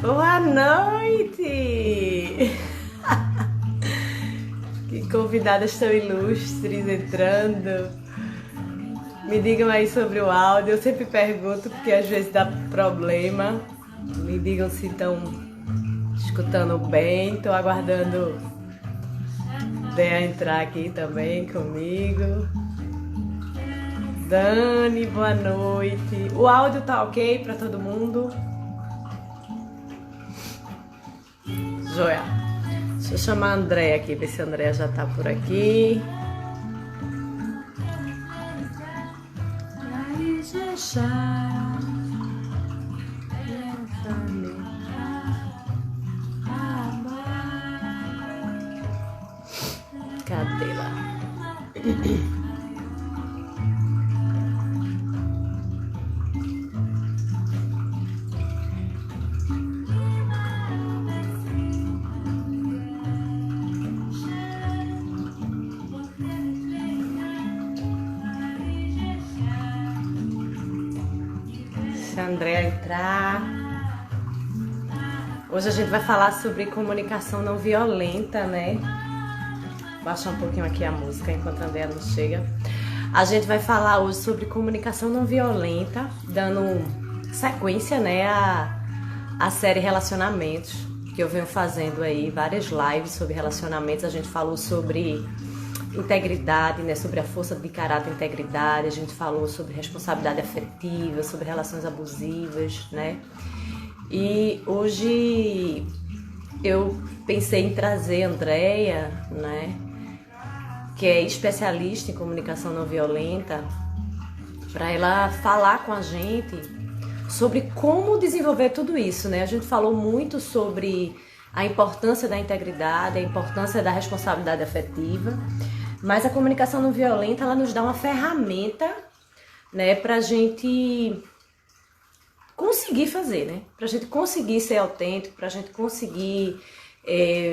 Boa noite! Que convidadas tão ilustres entrando. Me digam aí sobre o áudio. Eu sempre pergunto porque às vezes dá problema. Me digam se estão escutando bem. Estou aguardando Dea entrar aqui também comigo. Dani, boa noite. O áudio tá ok para todo mundo? Joia. Deixa eu chamar a Andréia aqui, ver se a Andréia já tá por aqui. Cadê lá? Se a Andréia entrar. Hoje a gente vai falar sobre comunicação não violenta, né? Baixar um pouquinho aqui a música enquanto a Andréia não chega. A gente vai falar hoje sobre comunicação não violenta, dando sequência, né, à série Relacionamentos, que eu venho fazendo aí várias lives sobre relacionamentos. A gente falou sobre integridade, né, sobre a força de caráter e integridade. A gente falou sobre responsabilidade afetiva, sobre relações abusivas, né? E hoje eu pensei em trazer a Andréia, né, que é especialista em comunicação não violenta, para ela falar com a gente sobre como desenvolver tudo isso, né? A gente falou muito sobre a importância da integridade, a importância da responsabilidade afetiva, mas a comunicação não violenta, ela nos dá uma ferramenta, né, para a gente conseguir fazer, né? Pra gente conseguir ser autêntico, pra gente conseguir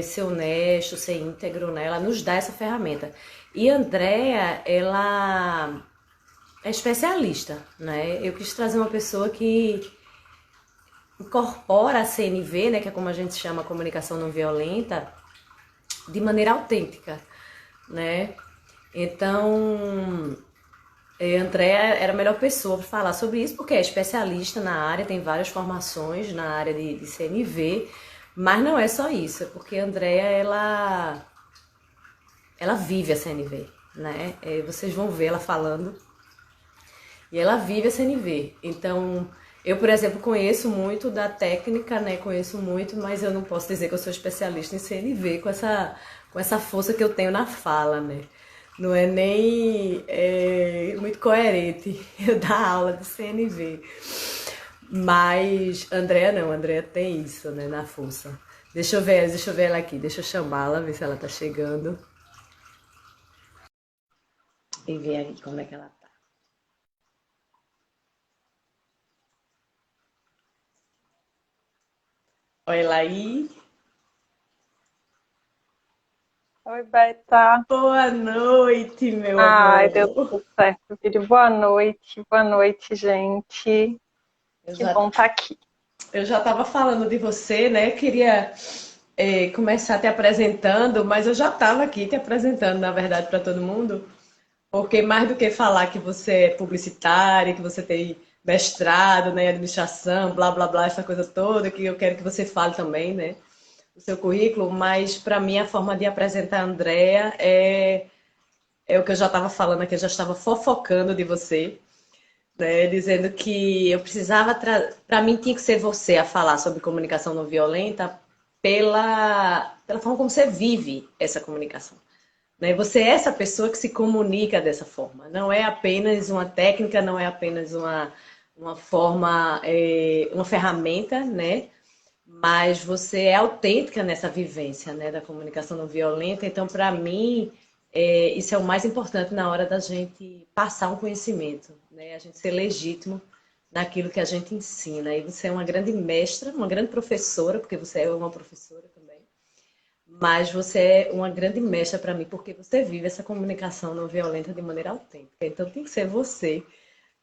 ser honesto, ser íntegro, né? Ela nos dá essa ferramenta. E a Andréia, ela é especialista, né? Eu quis trazer uma pessoa que incorpora a CNV, né? Que é como a gente chama a comunicação não violenta, de maneira autêntica, né? Então, a Andréia era a melhor pessoa para falar sobre isso, porque é especialista na área, tem várias formações na área de CNV, mas não é só isso, é porque a Andréia, ela vive a CNV, né? Vocês vão ver ela falando, e ela vive a CNV. Então, eu, por exemplo, conheço muito da técnica, né? Conheço muito, mas eu não posso dizer que eu sou especialista em CNV com essa força que eu tenho na fala, né? Não é nem muito coerente eu dar aula de CNV. Mas Andréia não, Andréia tem isso, né, na força. Deixa eu ver ela aqui, deixa eu chamá-la, ver se ela tá chegando. E ver aí como é que ela tá. Olha ela aí. Oi, Beta. Boa noite, meu Ai, deu amor. tudo certo, filho. Boa noite, gente. Eu Que já, bom estar aqui. eu já tava falando de você, né? Queria começar te apresentando, mas eu já tava aqui te apresentando, na verdade, para todo mundo. Porque mais do que falar que você é publicitária, que você tem mestrado, né, em administração, blá blá blá, essa coisa toda, que eu quero que você fale também, né, o seu currículo, mas para mim a forma de apresentar a Andrea é o que eu já estava falando aqui, eu já estava fofocando de você, né, dizendo que eu precisava, para mim tinha que ser você a falar sobre comunicação não violenta pela forma como você vive essa comunicação. Né? Você é essa pessoa que se comunica dessa forma. Não é apenas uma técnica, não é apenas uma forma, uma ferramenta, né? Mas você é autêntica nessa vivência, né, da comunicação não violenta. Então, para mim, isso é o mais importante na hora da gente passar um conhecimento, né? A gente ser legítimo naquilo que a gente ensina. E você é uma grande mestra, uma grande professora, porque você é uma professora também. Mas você é uma grande mestra para mim, porque você vive essa comunicação não violenta de maneira autêntica. Então tem que ser você,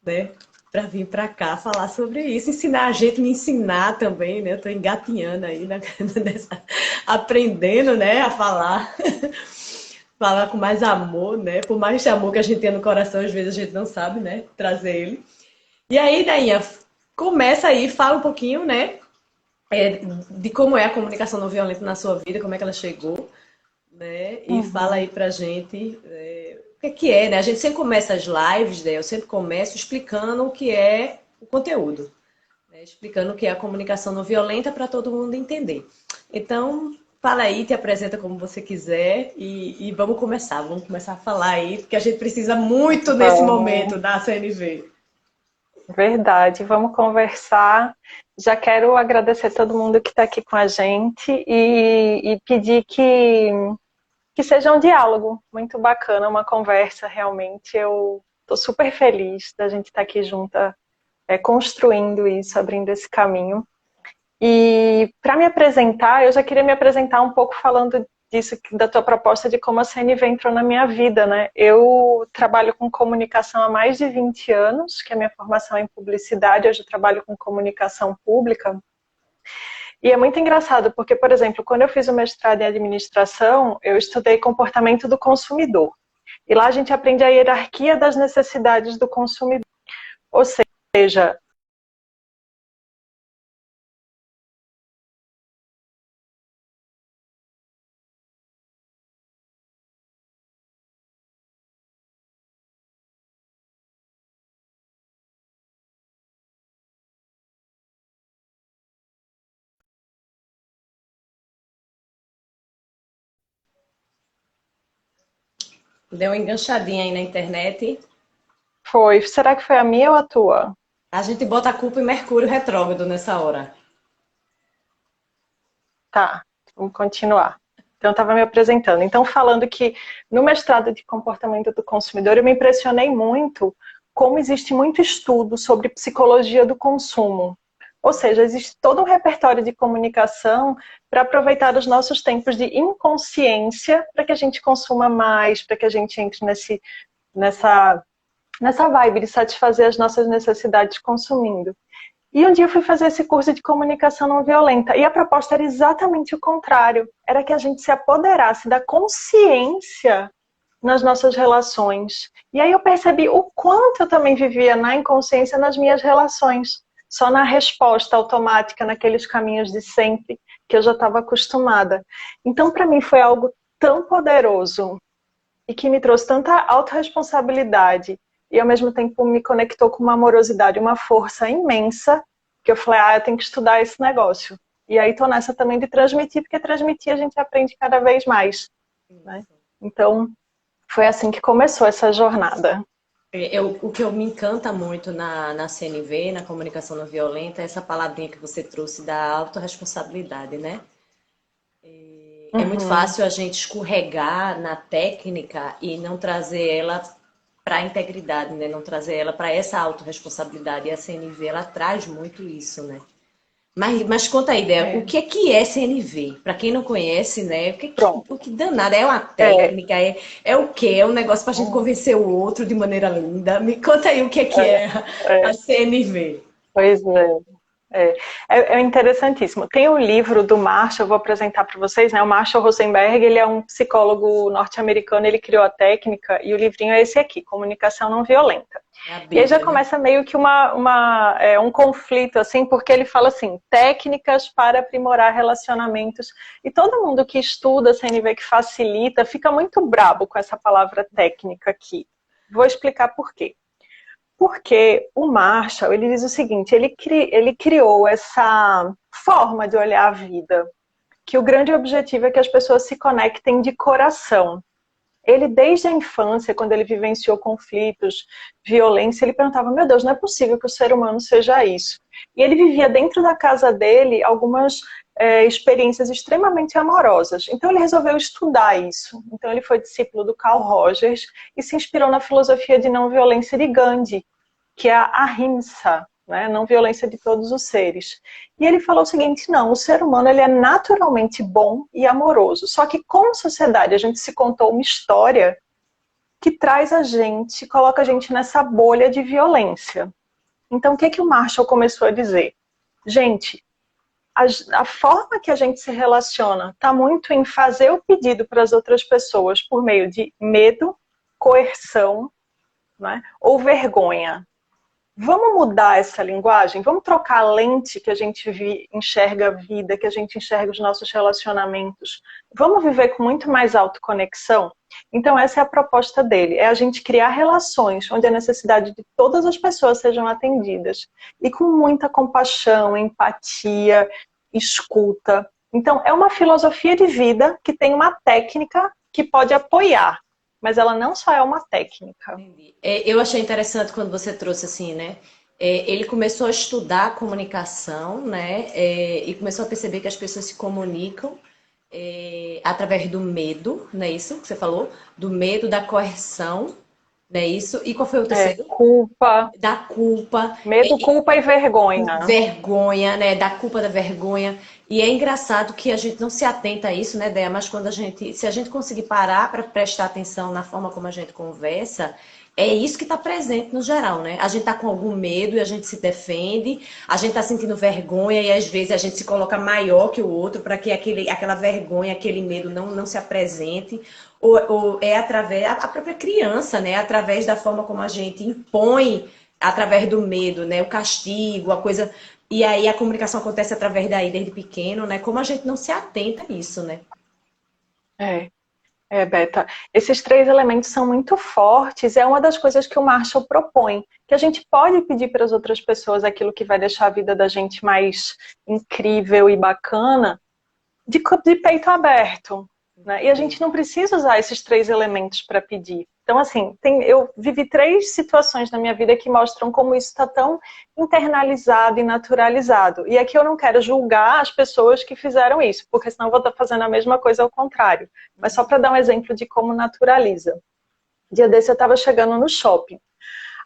né? para vir para cá falar sobre isso, ensinar a gente, me ensinar também, né? Eu estou engatinhando aí, aprendendo, né, a falar, falar com mais amor, né? Por mais amor que a gente tenha no coração, às vezes a gente não sabe, né, trazer ele. E aí, Dainha, começa aí, fala um pouquinho, né, de como é a comunicação não violenta na sua vida, como é que ela chegou, né? E fala aí pra gente o que é, né? A gente sempre começa as lives, né? Eu sempre começo explicando o que é o conteúdo, né? Explicando o que é a comunicação não violenta para todo mundo entender. Então, fala aí, te apresenta como você quiser e vamos começar a falar aí, porque a gente precisa muito nesse momento da CNV. Verdade, vamos conversar. Já quero agradecer todo mundo que está aqui com a gente e pedir que seja um diálogo muito bacana, uma conversa realmente. Eu estou super feliz da gente estar aqui junta, construindo isso, abrindo esse caminho. E para me apresentar, eu já queria me apresentar um pouco falando disso, da tua proposta de como a CNV entrou na minha vida, né? Eu trabalho com comunicação há mais de 20 anos, que a minha formação é em publicidade, hoje eu trabalho com comunicação pública. E é muito engraçado, porque, por exemplo, quando eu fiz o mestrado em administração, eu estudei comportamento do consumidor. E lá a gente aprende a hierarquia das necessidades do consumidor. Ou seja, Deu uma enganchadinha aí na internet. será que foi a minha ou a tua? A gente bota a culpa em Mercúrio retrógrado nessa hora. Tá, vamos continuar. Então, eu estava me apresentando. Então, falando que no mestrado de comportamento do consumidor, eu me impressionei muito como existe muito estudo sobre psicologia do consumo. Ou seja, existe todo um repertório de comunicação para aproveitar os nossos tempos de inconsciência para que a gente consuma mais, para que a gente entre nessa vibe de satisfazer as nossas necessidades consumindo. E um dia eu fui fazer esse curso de comunicação não violenta. E a proposta era exatamente o contrário. Era que a gente se apoderasse da consciência nas nossas relações. E aí eu percebi o quanto eu também vivia na inconsciência nas minhas relações. Só na resposta automática, naqueles caminhos de sempre, que eu já estava acostumada. Então, para mim, foi algo tão poderoso e que me trouxe tanta autorresponsabilidade e ao mesmo tempo me conectou com uma amorosidade, uma força imensa, que eu falei, eu tenho que estudar esse negócio. E aí tô nessa também de transmitir, porque transmitir a gente aprende cada vez mais, né? Então, foi assim que começou essa jornada. O que me encanta muito na CNV, na comunicação não violenta, é essa palavrinha que você trouxe da autorresponsabilidade, né? É muito fácil a gente escorregar na técnica e não trazer ela para a integridade, né? Não trazer ela para essa autorresponsabilidade. E a CNV, ela traz muito isso, né? Mas conta aí, ideia, o que é CNV? Para quem não conhece, né? O que danado? É uma técnica? É o quê? É um negócio para a gente convencer o outro de maneira linda? Me conta aí o que é a CNV. Pois é interessantíssimo. Tem um livro do Marshall, eu vou apresentar para vocês, né? O Marshall Rosenberg, ele é um psicólogo norte-americano, ele criou a técnica, e o livrinho é esse aqui, Comunicação Não Violenta. E aí já começa meio que um conflito, assim, porque ele fala assim, técnicas para aprimorar relacionamentos. E todo mundo que estuda CNV, que facilita, fica muito brabo com essa palavra técnica aqui. Vou explicar por quê. Porque o Marshall, ele diz o seguinte, ele criou essa forma de olhar a vida, que o grande objetivo é que as pessoas se conectem de coração. Ele, desde a infância, quando ele vivenciou conflitos, violência, ele perguntava, meu Deus, não é possível que o ser humano seja isso. E ele vivia dentro da casa dele algumas experiências extremamente amorosas. Então ele resolveu estudar isso. Então ele foi discípulo do Carl Rogers e se inspirou na filosofia de não violência de Gandhi, que é a ahimsa, né? Não violência de todos os seres. E ele falou o seguinte, não, o ser humano ele é naturalmente bom e amoroso, só que como sociedade a gente se contou uma história que traz a gente, coloca a gente nessa bolha de violência. Então, o que o Marshall começou a dizer? Gente, a forma que a gente se relaciona está muito em fazer o pedido para as outras pessoas por meio de medo, coerção, né, ou vergonha. Vamos mudar essa linguagem? Vamos trocar a lente que a gente enxerga a vida, que a gente enxerga os nossos relacionamentos? Vamos viver com muito mais autoconexão? Então essa é a proposta dele, é a gente criar relações onde a necessidade de todas as pessoas sejam atendidas. E com muita compaixão, empatia, escuta. Então é uma filosofia de vida que tem uma técnica que pode apoiar. Mas ela não só é uma técnica. Eu achei interessante quando você trouxe assim, né? Ele começou a estudar a comunicação, né? E começou a perceber que as pessoas se comunicam através do medo, não é isso que você falou? Do medo, da coerção, não é isso? E qual foi o terceiro? Culpa. Da culpa. Medo, culpa e vergonha. Vergonha, né? Da culpa, da vergonha. E é engraçado que a gente não se atenta a isso, né, Déia? Mas se a gente conseguir parar para prestar atenção na forma como a gente conversa, é isso que está presente no geral, né? A gente está com algum medo e a gente se defende, a gente está sentindo vergonha e às vezes a gente se coloca maior que o outro para que aquela vergonha, aquele medo não se apresente. Ou é através a própria criança, né? Através da forma como a gente impõe, através do medo, né? O castigo, a coisa. E aí a comunicação acontece através daí desde pequeno, né? Como a gente não se atenta a isso, né? Beta, esses 3 elementos são muito fortes, é uma das coisas que o Marshall propõe, que a gente pode pedir para as outras pessoas aquilo que vai deixar a vida da gente mais incrível e bacana, de peito aberto, né? E a gente não precisa usar esses 3 elementos para pedir. Então, assim, eu vivi 3 situações na minha vida que mostram como isso está tão internalizado e naturalizado. E aqui eu não quero julgar as pessoas que fizeram isso, porque senão eu vou estar fazendo a mesma coisa ao contrário. Mas só para dar um exemplo de como naturaliza. Dia desse eu estava chegando no shopping.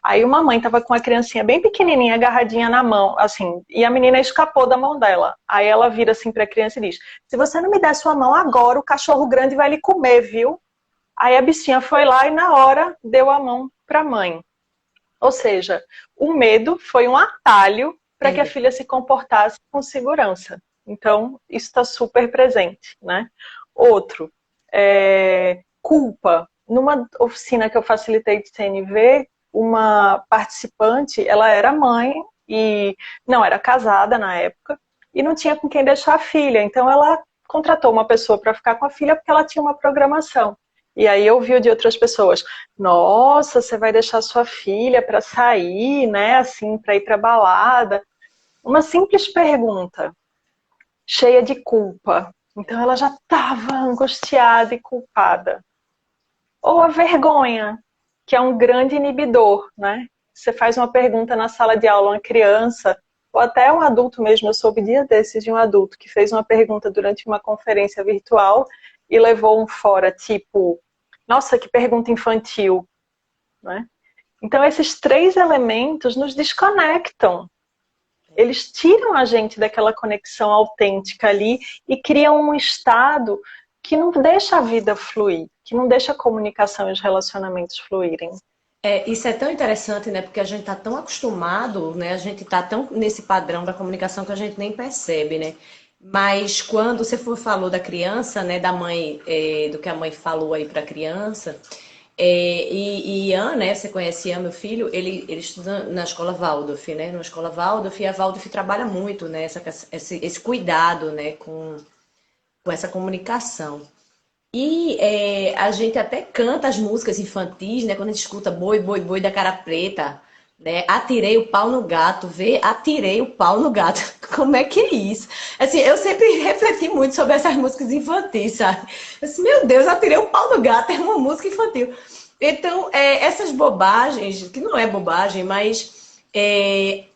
Aí uma mãe estava com uma criancinha bem pequenininha, agarradinha na mão, assim, e a menina escapou da mão dela. Aí ela vira assim para a criança e diz: se você não me der sua mão agora, o cachorro grande vai lhe comer, viu? Aí a bichinha foi lá e na hora deu a mão para a mãe. Ou seja, o medo foi um atalho para que a filha se comportasse com segurança. Então, isso está super presente, né? Outro, culpa. Numa oficina que eu facilitei de CNV, uma participante, ela era mãe e não era casada na época e não tinha com quem deixar a filha. Então, ela contratou uma pessoa para ficar com a filha porque ela tinha uma programação. E aí eu ouvi de outras pessoas: nossa, você vai deixar sua filha para sair, né, assim, para ir para balada? Uma simples pergunta, cheia de culpa. Então ela já estava angustiada e culpada. Ou a vergonha, que é um grande inibidor, né? Você faz uma pergunta na sala de aula a uma criança, ou até um adulto mesmo. Eu soube dia desses de um adulto que fez uma pergunta durante uma conferência virtual e levou um fora, tipo: nossa, que pergunta infantil, né? Então, esses 3 elementos nos desconectam. Eles tiram a gente daquela conexão autêntica ali e criam um estado que não deixa a vida fluir, que não deixa a comunicação e os relacionamentos fluírem. Isso é tão interessante, né? Porque a gente está tão acostumado, né? A gente está tão nesse padrão da comunicação que a gente nem percebe, né? Mas quando você falou da criança, né, da mãe, do que a mãe falou aí para a criança, e Ian, né, você conhece Ian, meu filho, ele estuda na escola Waldorf, né, na escola Waldorf, e a Waldorf trabalha muito, né, esse cuidado, né, com essa comunicação. E a gente até canta as músicas infantis, né, quando a gente escuta Boi, Boi, Boi da Cara Preta, né? Atirei o pau no gato, atirei o pau no gato. Como é que é isso? Assim, eu sempre refleti muito sobre essas músicas infantis, sabe? Assim, meu Deus, atirei o pau no gato, é uma música infantil. Então, essas bobagens, que não é bobagem, mas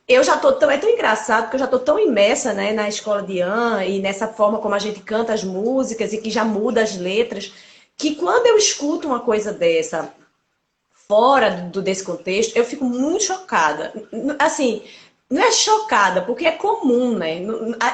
eu já tô tão, é tão engraçado, porque eu já tô tão imersa, né, na escola de Ian e nessa forma como a gente canta as músicas e que já muda as letras, que quando eu escuto uma coisa dessa fora desse contexto, eu fico muito chocada. Assim, não é chocada, porque é comum, né?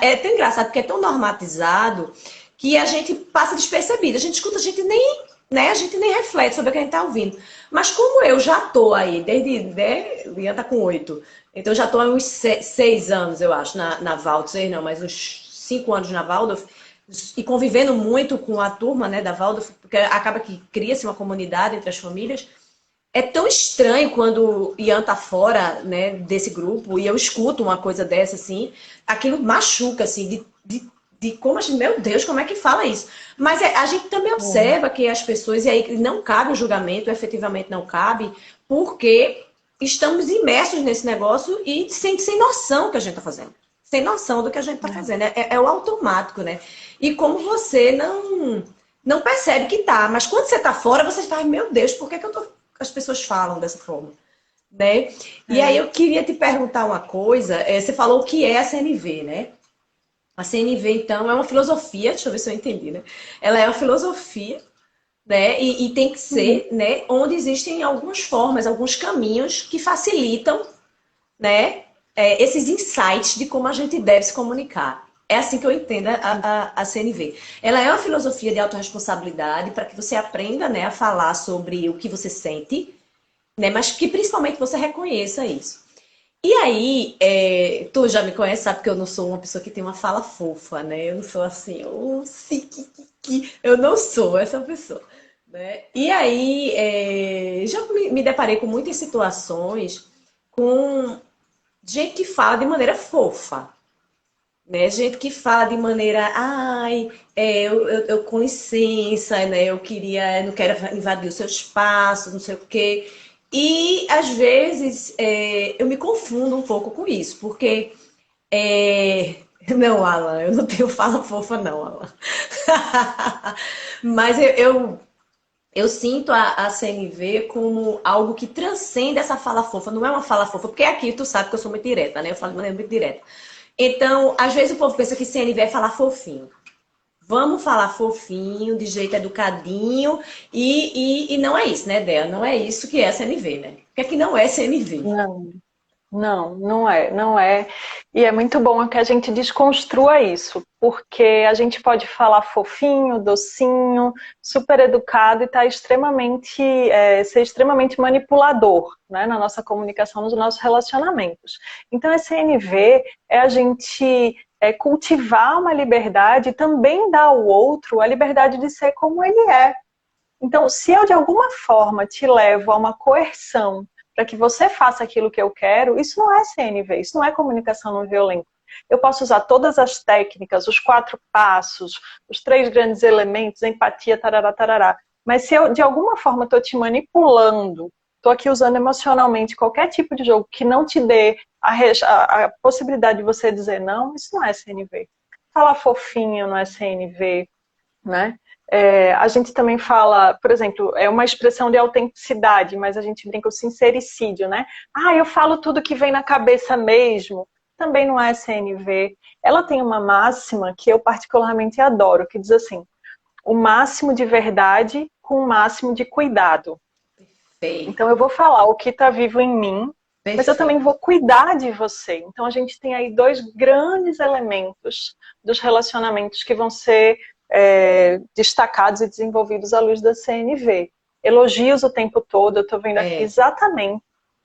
É tão engraçado, porque é tão normatizado que a gente passa despercebido. A gente escuta, a gente nem né, a gente nem reflete sobre o que a gente está ouvindo. Mas como eu já estou aí, desde, né, o Ian está com 8, então eu já estou há uns 6 anos, eu acho, na Waldorf, 6 não, mas uns 5 anos na Waldorf, e convivendo muito com a turma, né, da Waldorf, porque acaba que cria-se uma comunidade entre as famílias. É tão estranho quando o Ian tá fora, né, desse grupo e eu escuto uma coisa dessa, assim, aquilo machuca, assim, de como a gente, meu Deus, como é que fala isso? Mas a gente também observa que as pessoas, e aí não cabe o julgamento, efetivamente não cabe, porque estamos imersos nesse negócio e sem noção do que a gente tá fazendo. Sem noção do que a gente tá fazendo. É o automático, né? E como você não percebe que tá, mas quando você tá fora, você fala, meu Deus, por que que as pessoas falam dessa forma? Né? E aí eu queria te perguntar uma coisa, você falou o que é a CNV, né? A CNV, então, é uma filosofia, deixa eu ver se eu entendi, né? Ela é uma filosofia, né? E tem que Uhum. ser, né? Onde existem algumas formas, alguns caminhos que facilitam, né? Esses insights de como a gente deve se comunicar. É assim que eu entendo a CNV. Ela é uma filosofia de autorresponsabilidade para que você aprenda, né, a falar sobre o que você sente, né? Mas que principalmente você reconheça isso. E aí, tu já me conhece, sabe que eu não sou uma pessoa que tem uma fala fofa, né? Eu não sou assim, eu não sou essa pessoa, né? E aí, já me deparei com muitas situações com gente que fala de maneira fofa, né? Gente que fala de maneira, ai, eu com licença, né? Não quero invadir o seu espaço, não sei o quê. E às vezes eu me confundo um pouco com isso, porque não, Alan, eu não tenho fala fofa, não, Alan. Mas eu sinto a CNV como algo que transcende essa fala fofa. Não é uma fala fofa, porque aqui tu sabe que eu sou muito direta, né? Eu falo de maneira muito direta. Então, às vezes o povo pensa que CNV é falar fofinho. Vamos falar fofinho, de jeito educadinho, e não é isso, né, Dea? Não é isso que é CNV, né? O que é que não é CNV? Não. Não, não é, não é. E é muito bom que a gente desconstrua isso, porque a gente pode falar fofinho, docinho, super educado e tá ser extremamente manipulador, né, na nossa comunicação, nos nossos relacionamentos. Então, esse NV é a gente cultivar uma liberdade e também dar ao outro a liberdade de ser como ele é. Então, se eu de alguma forma te levo a uma coerção para que você faça aquilo que eu quero, isso não é CNV, isso não é comunicação não violenta. Eu posso usar todas as técnicas, os 4 passos, os 3 grandes elementos, empatia, tarará, tarará. Mas se eu de alguma forma estou te manipulando, estou aqui usando emocionalmente qualquer tipo de jogo que não te dê a possibilidade de você dizer não, isso não é CNV. Falar fofinho não é CNV, né? A gente também fala, por exemplo, é uma expressão de autenticidade, mas a gente brinca o sincericídio, né? Ah, eu falo tudo que vem na cabeça mesmo. Também não é CNV. Ela tem uma máxima que eu particularmente adoro, que diz assim: o máximo de verdade com o máximo de cuidado. Perfeito, Então eu vou falar o que está vivo em mim, mas eu também perfeito. vou cuidar de você. Então a gente tem aí 2 grandes elementos dos relacionamentos que vão ser destacados e desenvolvidos à luz da CNV. Elogios o tempo todo, eu estou vendo aqui É, exatamente.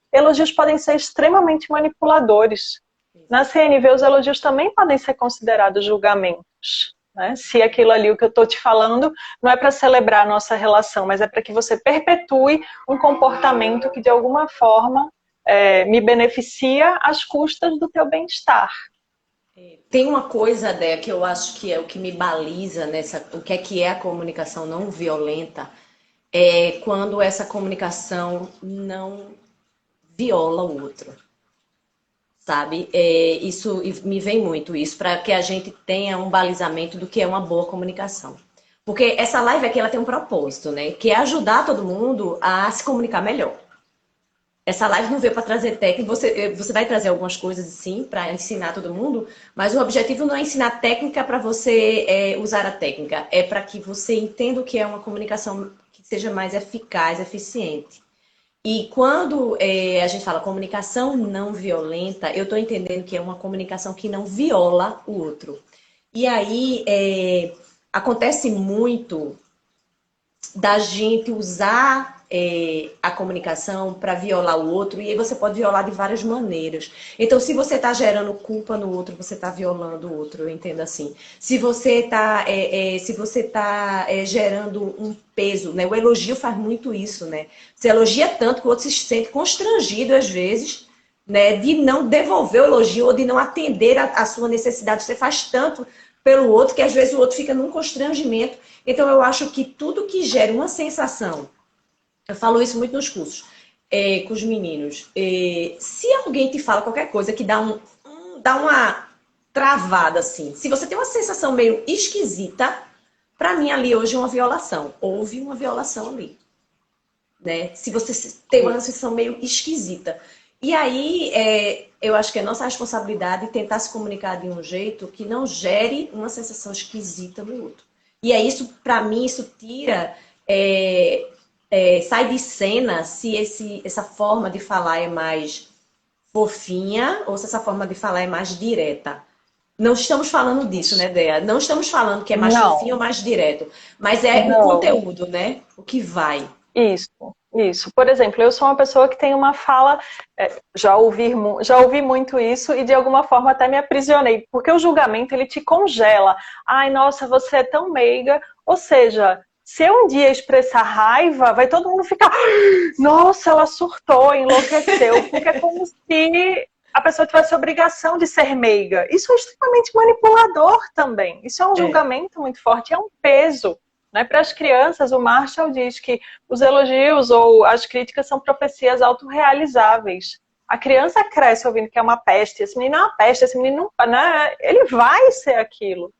Elogios podem ser extremamente manipuladores. Na CNV, os elogios também podem ser considerados julgamentos. Né? Se aquilo ali, o que eu estou te falando, não é para celebrar a nossa relação, mas é para que você perpetue um comportamento que, de alguma forma, me beneficia às custas do teu bem-estar. tem uma coisa, Dé, que eu acho que é o que me baliza nessa, o que é a comunicação não violenta, é quando essa comunicação não viola o outro, sabe? Isso me vem muito isso, para que a gente tenha um balizamento do que é uma boa comunicação. Porque essa live aqui ela tem um propósito, né? Que é ajudar todo mundo a se comunicar melhor. Essa live não veio para trazer técnica, você vai trazer algumas coisas sim para ensinar todo mundo, mas o objetivo não é ensinar técnica para você usar a técnica, é para que você entenda o que é uma comunicação que seja mais eficaz, eficiente. E quando a gente fala comunicação não violenta, eu estou entendendo que é uma comunicação que não viola o outro. E aí acontece muito, da gente usar a comunicação para violar o outro, e aí você pode violar de várias maneiras. Então, se você está gerando culpa no outro, você está violando o outro, eu entendo assim. Se você está gerando um peso, né? O elogio faz muito isso, né? Você elogia tanto que o outro se sente constrangido às vezes, né? De não devolver o elogio ou de não atender a sua necessidade. Você faz tanto pelo outro que às vezes o outro fica num constrangimento. Então, eu acho que tudo que gera uma sensação, eu falo isso muito nos cursos, com os meninos. Se alguém te fala qualquer coisa que dá uma travada, assim, se você tem uma sensação meio esquisita, para mim ali hoje é uma violação. Houve uma violação ali, né? Se você tem uma sensação meio esquisita. E aí, eu acho que é nossa responsabilidade tentar se comunicar de um jeito que não gere uma sensação esquisita no outro. E é isso, para mim, isso tira, sai de cena se essa forma de falar é mais fofinha ou se essa forma de falar é mais direta. Não estamos falando disso, né, Dea? Não estamos falando que é mais fofinho Não, ou mais direto, mas é o não. conteúdo, né? O que vai. Isso, isso. Por exemplo, eu sou uma pessoa que tem uma fala, já ouvi muito isso e de alguma forma até me aprisionei, porque o julgamento ele te congela. Ai, nossa, você é tão meiga. Ou seja, se eu um dia expressar raiva, vai todo mundo ficar, nossa, ela surtou, enlouqueceu, porque é como se a pessoa tivesse a obrigação de ser meiga. Isso é extremamente manipulador também. Isso é um É. julgamento muito forte, é um peso. Né? Para as crianças, o Marshall diz que os elogios ou as críticas são profecias autorrealizáveis. A criança cresce ouvindo que é uma peste, esse menino é uma peste, esse menino não, né? Ele vai ser aquilo,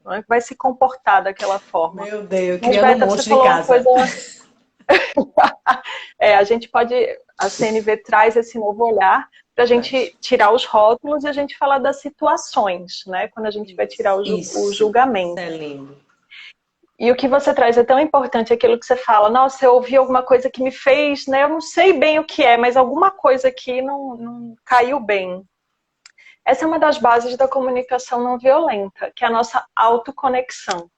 né? Vai se comportar daquela forma. Meu Deus, Mas, criando um Beta, você monstro em falou uma casa. coisa. A gente pode, a CNV traz esse novo olhar para a Traz. gente tirar os rótulos e a gente falar das situações, né? Quando a gente vai tirar o Isso. Isso julgamento. é lindo. E o que você traz é tão importante, aquilo que você fala, nossa, eu ouvi alguma coisa que me fez, né? Eu não sei bem o que é, mas alguma coisa aqui não caiu bem. Essa é uma das bases da comunicação não violenta, que é a nossa autoconexão.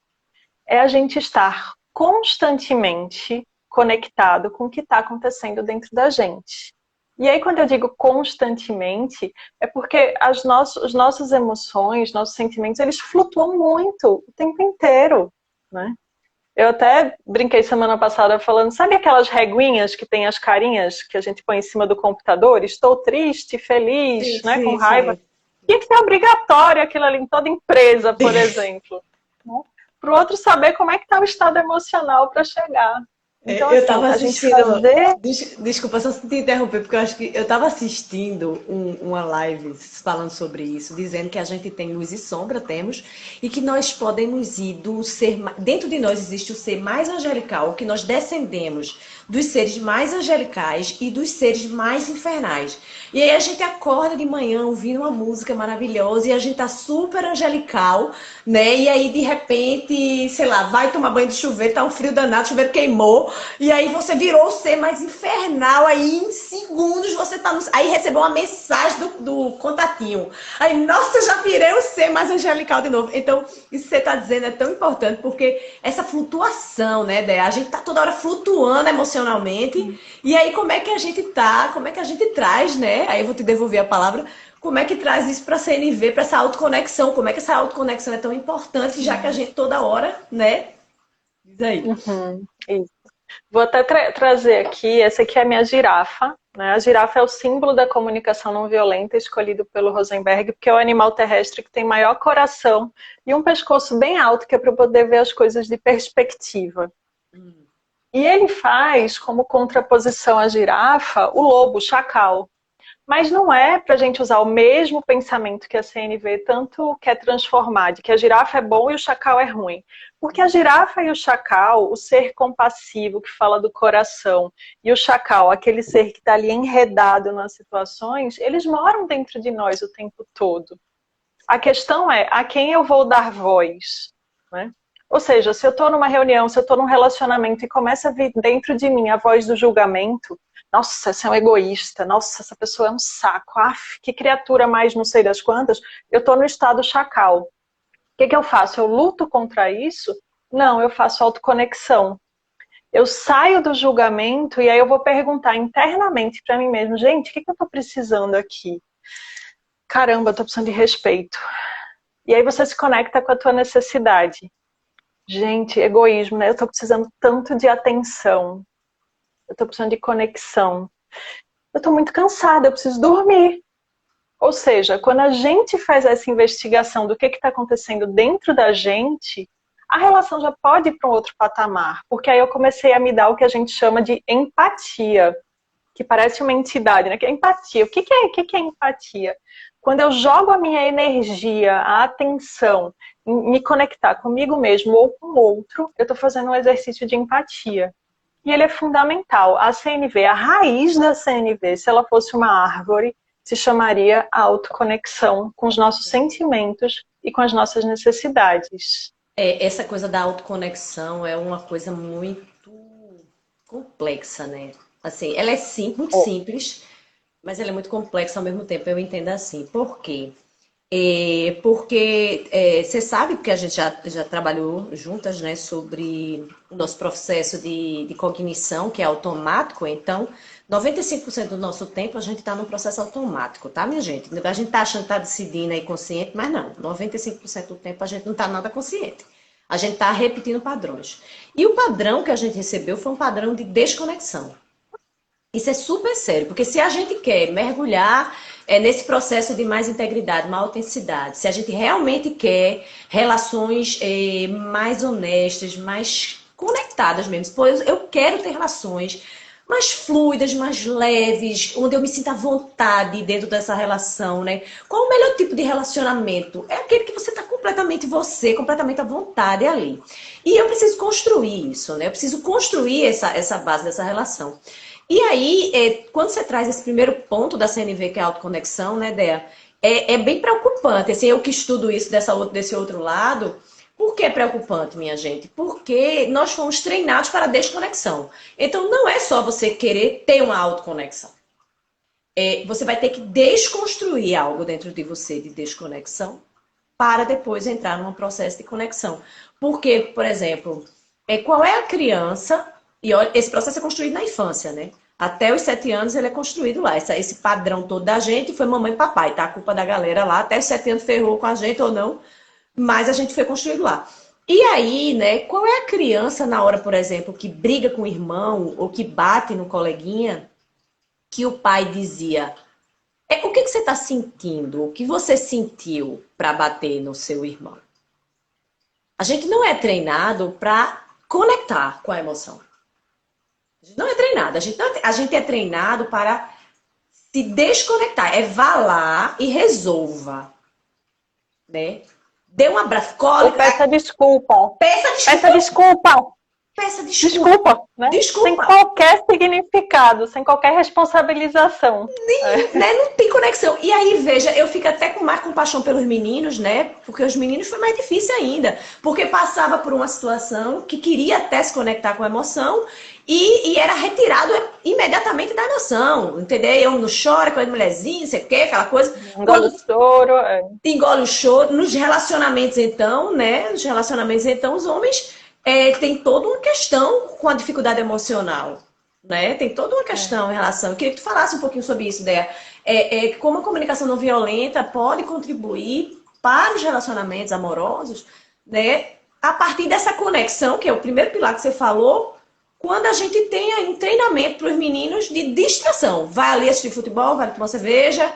É a gente estar constantemente conectado com o que está acontecendo dentro da gente. E aí, quando eu digo constantemente, é porque as nossas emoções, nossos sentimentos, eles flutuam muito o tempo inteiro, né? Eu até brinquei semana passada falando, sabe aquelas reguinhas que tem as carinhas que a gente põe em cima do computador? Estou triste, feliz, Sim, né, com sim, raiva. sim. Tinha que ser obrigatório aquilo ali em toda empresa, por exemplo. Né? Para o outro saber como é que está o estado emocional para chegar. Então, Eu assim, tava a gente assistindo. fazer... Desculpa só te interromper, porque eu acho que eu tava assistindo uma live falando sobre isso, dizendo que a gente tem luz e sombra, temos, e que nós podemos ir do ser. Dentro de nós existe o ser mais angelical, que nós descendemos dos seres mais angelicais e dos seres mais infernais. E aí a gente acorda de manhã ouvindo uma música maravilhosa e a gente tá super angelical, né? E aí de repente, sei lá, vai tomar banho de chuveiro, tá um frio danado, o chuveiro queimou, e aí você virou o ser mais infernal, aí em segundos você tá no... Aí recebeu uma mensagem do contatinho. Aí, nossa, já virei o ser mais angelical de novo. Então, isso que você tá dizendo é tão importante, porque essa flutuação, né, Dé? A gente tá toda hora flutuando emocionalmente, e aí como é que a gente tá, como é que a gente traz, né? Aí eu vou te devolver a palavra, como é que traz isso para a CNV, para essa autoconexão? Como é que essa autoconexão é tão importante, já que a gente toda hora, né? Diz aí. Uhum, isso. Vou até trazer aqui, essa aqui é a minha girafa, né? A girafa é o símbolo da comunicação não violenta, escolhido pelo Rosenberg, porque é o animal terrestre que tem maior coração e um pescoço bem alto, que é para poder ver as coisas de perspectiva. E ele faz, como contraposição à girafa, o lobo, o chacal. Mas não é para a gente usar o mesmo pensamento que a CNV tanto quer transformar, de que a girafa é bom e o chacal é ruim. Porque a girafa e o chacal, o ser compassivo que fala do coração, e o chacal, aquele ser que está ali enredado nas situações, eles moram dentro de nós o tempo todo. A questão é a quem eu vou dar voz, né? Ou seja, se eu estou numa reunião, se eu estou num relacionamento e começa a vir dentro de mim a voz do julgamento, nossa, esse é um egoísta, nossa, essa pessoa é um saco, que criatura mais não sei das quantas, eu estou no estado chacal. O que eu faço? Eu luto contra isso? Não, eu faço autoconexão. Eu saio do julgamento e aí eu vou perguntar internamente para mim mesmo, gente, o que eu estou precisando aqui? Caramba, eu estou precisando de respeito. E aí você se conecta com a tua necessidade. Gente, egoísmo, né? Eu estou precisando tanto de atenção. Eu estou precisando de conexão. Eu estou muito cansada, eu preciso dormir. Ou seja, quando a gente faz essa investigação do que está acontecendo dentro da gente, a relação já pode ir para um outro patamar. Porque aí eu comecei a me dar o que a gente chama de empatia, que parece uma entidade, né? Que é empatia. O que é empatia? Quando eu jogo a minha energia, a atenção, em me conectar comigo mesmo ou com o outro, eu estou fazendo um exercício de empatia. E ele é fundamental. A CNV, a raiz da CNV, se ela fosse uma árvore, se chamaria autoconexão com os nossos sentimentos e com as nossas necessidades. Essa coisa da autoconexão é uma coisa muito complexa, né? Assim, ela é muito simples, mas ela é muito complexa ao mesmo tempo. Eu entendo assim. Por quê? Porque você sabe, porque a gente já trabalhou juntas, né, sobre o nosso processo de cognição, que é automático. Então, 95% do nosso tempo a gente está num processo automático, tá, minha gente? A gente está achando que está decidindo aí consciente, mas não. 95% do tempo a gente não está nada consciente. A gente está repetindo padrões. E o padrão que a gente recebeu foi um padrão de desconexão. Isso é super sério, porque se a gente quer mergulhar nesse processo de mais integridade, mais autenticidade, se a gente realmente quer relações mais honestas, mais conectadas mesmo, pois eu quero ter relações mais fluidas, mais leves, onde eu me sinta à vontade dentro dessa relação, né? Qual o melhor tipo de relacionamento? É aquele que você está completamente você, completamente à vontade ali. E eu preciso construir isso, né? Eu preciso construir essa base dessa relação. E aí, quando você traz esse primeiro ponto da CNV, que é a autoconexão, né, Dea? É bem preocupante. Assim, eu que estudo isso desse outro lado. Por que é preocupante, minha gente? Porque nós fomos treinados para a desconexão. Então, não é só você querer ter uma autoconexão. Você vai ter que desconstruir algo dentro de você de desconexão para depois entrar num processo de conexão. Porque, por exemplo, qual é a criança... E olha, esse processo é construído na infância, né? Até os 7 anos ele é construído lá. Esse padrão todo da gente foi mamãe e papai, tá? A culpa da galera lá, até os 7 anos ferrou com a gente ou não, mas a gente foi construído lá. E aí, né, qual é a criança na hora, por exemplo, que briga com o irmão ou que bate no coleguinha, que o pai dizia, o que você está sentindo? O que você sentiu para bater no seu irmão? A gente não é treinado para conectar com a emoção. A gente não é treinado. A gente é treinado para se desconectar. Vá lá e resolva. Né? Dê um abraço. Ou peça desculpa. Peça desculpa. Desculpa, né? Desculpa. Sem qualquer significado, sem qualquer responsabilização. Né? Não tem conexão. E aí, veja, eu fico até com mais compaixão pelos meninos, né? Porque os meninos foi mais difícil ainda. Porque passava por uma situação que queria até se conectar com a emoção e era retirado imediatamente da emoção. Entendeu? Eu não choro, aquela mulherzinha, sei o quê, aquela coisa. Engole o choro. Engole o choro. Nos relacionamentos, então, né? Nos relacionamentos, então, os homens... tem toda uma questão com a dificuldade emocional, né? Tem toda uma questão em relação... Eu queria que tu falasse um pouquinho sobre isso, Dea. Como a comunicação não violenta pode contribuir para os relacionamentos amorosos, né? A partir dessa conexão, que é o primeiro pilar que você falou, quando a gente tem aí um treinamento para os meninos de distração. Vai ali assistir futebol, vai tomar cerveja,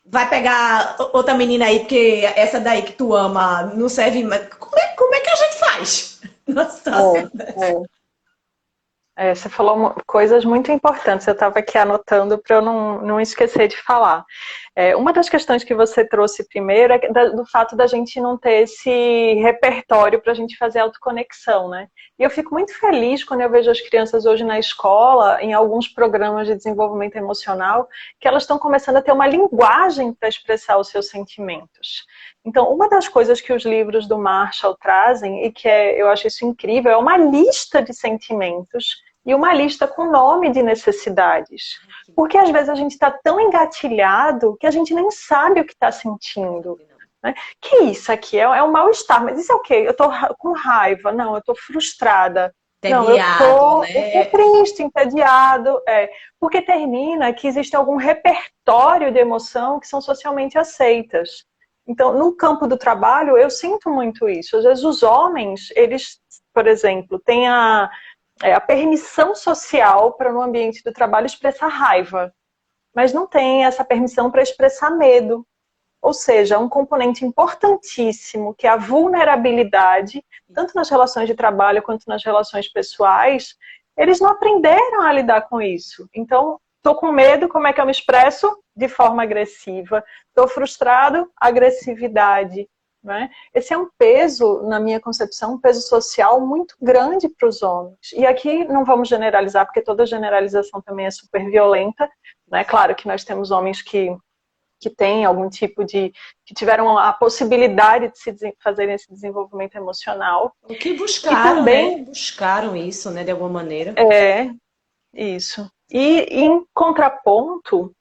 vai pegar outra menina aí, porque essa daí que tu ama não serve mais. Como é que a gente faz? Você falou coisas muito importantes, eu estava aqui anotando para eu não esquecer de falar. Uma das questões que você trouxe primeiro é do fato da gente não ter esse repertório para a gente fazer autoconexão, né? E eu fico muito feliz quando eu vejo as crianças hoje na escola, em alguns programas de desenvolvimento emocional, que elas estão começando a ter uma linguagem para expressar os seus sentimentos. Então, uma das coisas que os livros do Marshall trazem, e que eu acho isso incrível, é uma lista de sentimentos e uma lista com nome de necessidades. Porque às vezes a gente está tão engatilhado que a gente nem sabe o que está sentindo. Né? Que isso aqui é um mal-estar, mas isso é o quê? Eu estou com raiva, não, eu estou frustrada. Não, eu entediado, tô né? triste, entediado, porque termina que existe algum repertório de emoção que são socialmente aceitas. Então, no campo do trabalho, eu sinto muito isso. Às vezes os homens, eles, por exemplo, têm a permissão social para no ambiente do trabalho expressar raiva, mas não tem essa permissão para expressar medo. Ou seja, um componente importantíssimo que é a vulnerabilidade, tanto nas relações de trabalho quanto nas relações pessoais, eles não aprenderam a lidar com isso. Então, estou com medo, como é que eu me expresso? De forma agressiva. Estou frustrado, agressividade. Né? Esse é um peso, na minha concepção, um peso social muito grande para os homens. E aqui não vamos generalizar, porque toda generalização também é super violenta. Né? Claro que nós temos homens que têm algum tipo que tiveram a possibilidade de fazerem esse desenvolvimento emocional. O que E buscaram, né? também Buscaram isso, né, de alguma maneira. é isso. E em contraponto,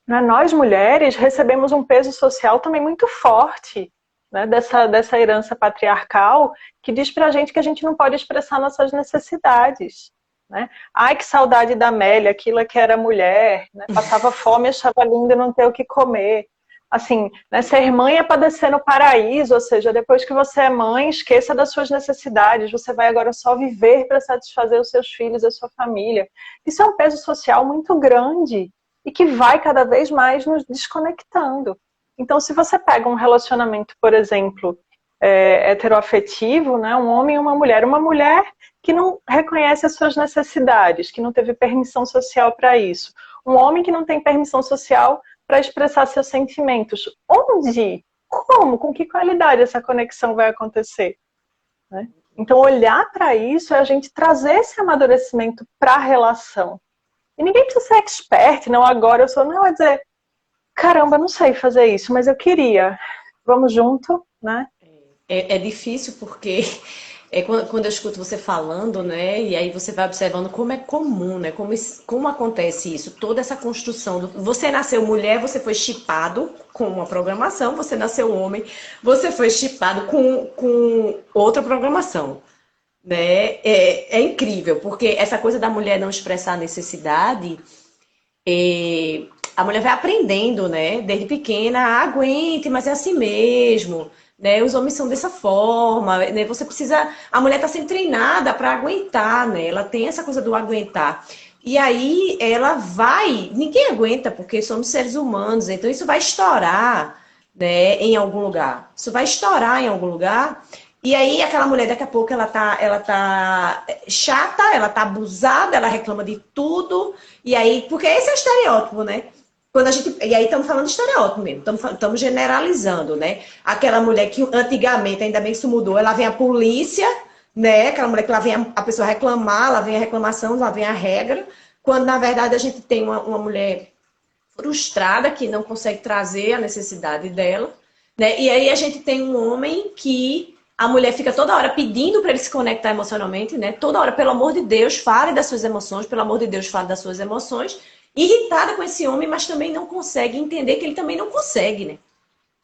né, nós mulheres recebemos um peso social também muito forte, né, dessa herança patriarcal que diz pra gente que a gente não pode expressar nossas necessidades. Né? Ai, que saudade da Amélia, aquilo que era mulher, né? Passava fome, achava lindo não ter o que comer. Assim, né? Ser mãe é padecer no paraíso, ou seja, depois que você é mãe, esqueça das suas necessidades, você vai agora só viver para satisfazer os seus filhos, a sua família. Isso é um peso social muito grande e que vai cada vez mais nos desconectando. Então, se você pega um relacionamento, por exemplo, heteroafetivo, né? Um homem e uma mulher que não reconhece as suas necessidades, que não teve permissão social para isso. Um homem que não tem permissão social para expressar seus sentimentos. Onde? Como? Com que qualidade essa conexão vai acontecer? Né? Então, olhar para isso é a gente trazer esse amadurecimento para a relação. E ninguém precisa ser expert, não agora eu sou, não, é dizer, caramba, não sei fazer isso, mas eu queria. Vamos junto, né? É difícil porque quando eu escuto você falando, né? E aí você vai observando como é comum, né? Como acontece isso, toda essa construção. Você nasceu mulher, você foi chipado com uma programação, você nasceu homem, você foi chipado com outra programação. Né? É incrível, porque essa coisa da mulher não expressar necessidade, a mulher vai aprendendo, né? Desde pequena, aguente, mas é assim mesmo. Né? Os homens são dessa forma, né? Você precisa. A mulher está sendo treinada para aguentar, né? Ela tem essa coisa do aguentar. E aí ela vai. Ninguém aguenta, porque somos seres humanos, então isso vai estourar, né, em algum lugar. Isso vai estourar em algum lugar. E aí aquela mulher, daqui a pouco, ela tá chata, ela tá abusada, ela reclama de tudo. E aí, porque esse é o estereótipo, né? E aí estamos falando de estereótipo mesmo, estamos generalizando, né? Aquela mulher que antigamente, ainda bem que isso mudou, ela vem a polícia, né? Aquela mulher que lá vem a pessoa reclamar, lá vem a reclamação, lá vem a regra, quando na verdade a gente tem uma mulher frustrada que não consegue trazer a necessidade dela, né? E aí a gente tem um homem que a mulher fica toda hora pedindo para ele se conectar emocionalmente, né? Toda hora, pelo amor de Deus, fale das suas emoções, pelo amor de Deus, fale das suas emoções. Irritada com esse homem, mas também não consegue entender que ele também não consegue, né?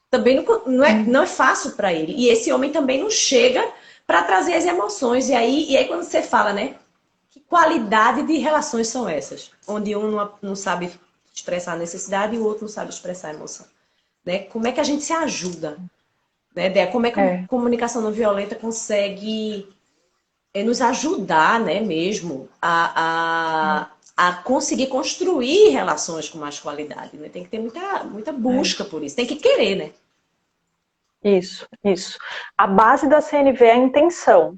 Também não é fácil para ele. E esse homem também não chega para trazer as emoções. E aí quando você fala, né? Que qualidade de relações são essas? Onde um não sabe expressar a necessidade e o outro não sabe expressar a emoção. Né? Como é que a gente se ajuda? Né, Dé? Como é que a comunicação não violenta consegue nos ajudar, né, mesmo a conseguir construir relações com mais qualidade, né? Tem que ter muita busca por isso, tem que querer, né? Isso, isso. A base da CNV é a intenção.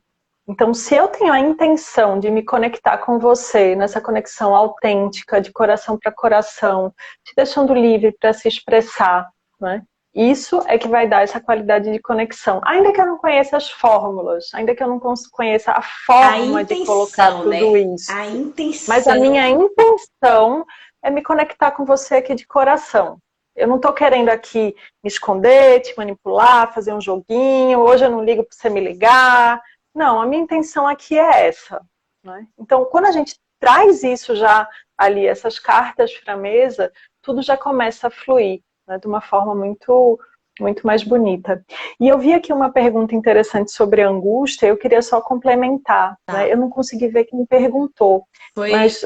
Então, se eu tenho a intenção de me conectar com você, nessa conexão autêntica, de coração para coração, te deixando livre para se expressar, né? Isso é que vai dar essa qualidade de conexão. Ainda que eu não conheça as fórmulas, ainda que eu não conheça a forma de colocar tudo, né? Isso. A intenção. Mas a minha intenção é me conectar com você aqui de coração. Eu não estou querendo aqui me esconder, te manipular, fazer um joguinho. Hoje eu não ligo para você me ligar. Não, a minha intenção aqui é essa. Né? Então, quando a gente traz isso já ali, essas cartas para a mesa, tudo já começa a fluir, né? De uma forma muito, muito mais bonita. E eu vi aqui uma pergunta interessante sobre a angústia, eu queria só complementar, Tá. né? Eu não consegui ver quem me perguntou, Foi, mas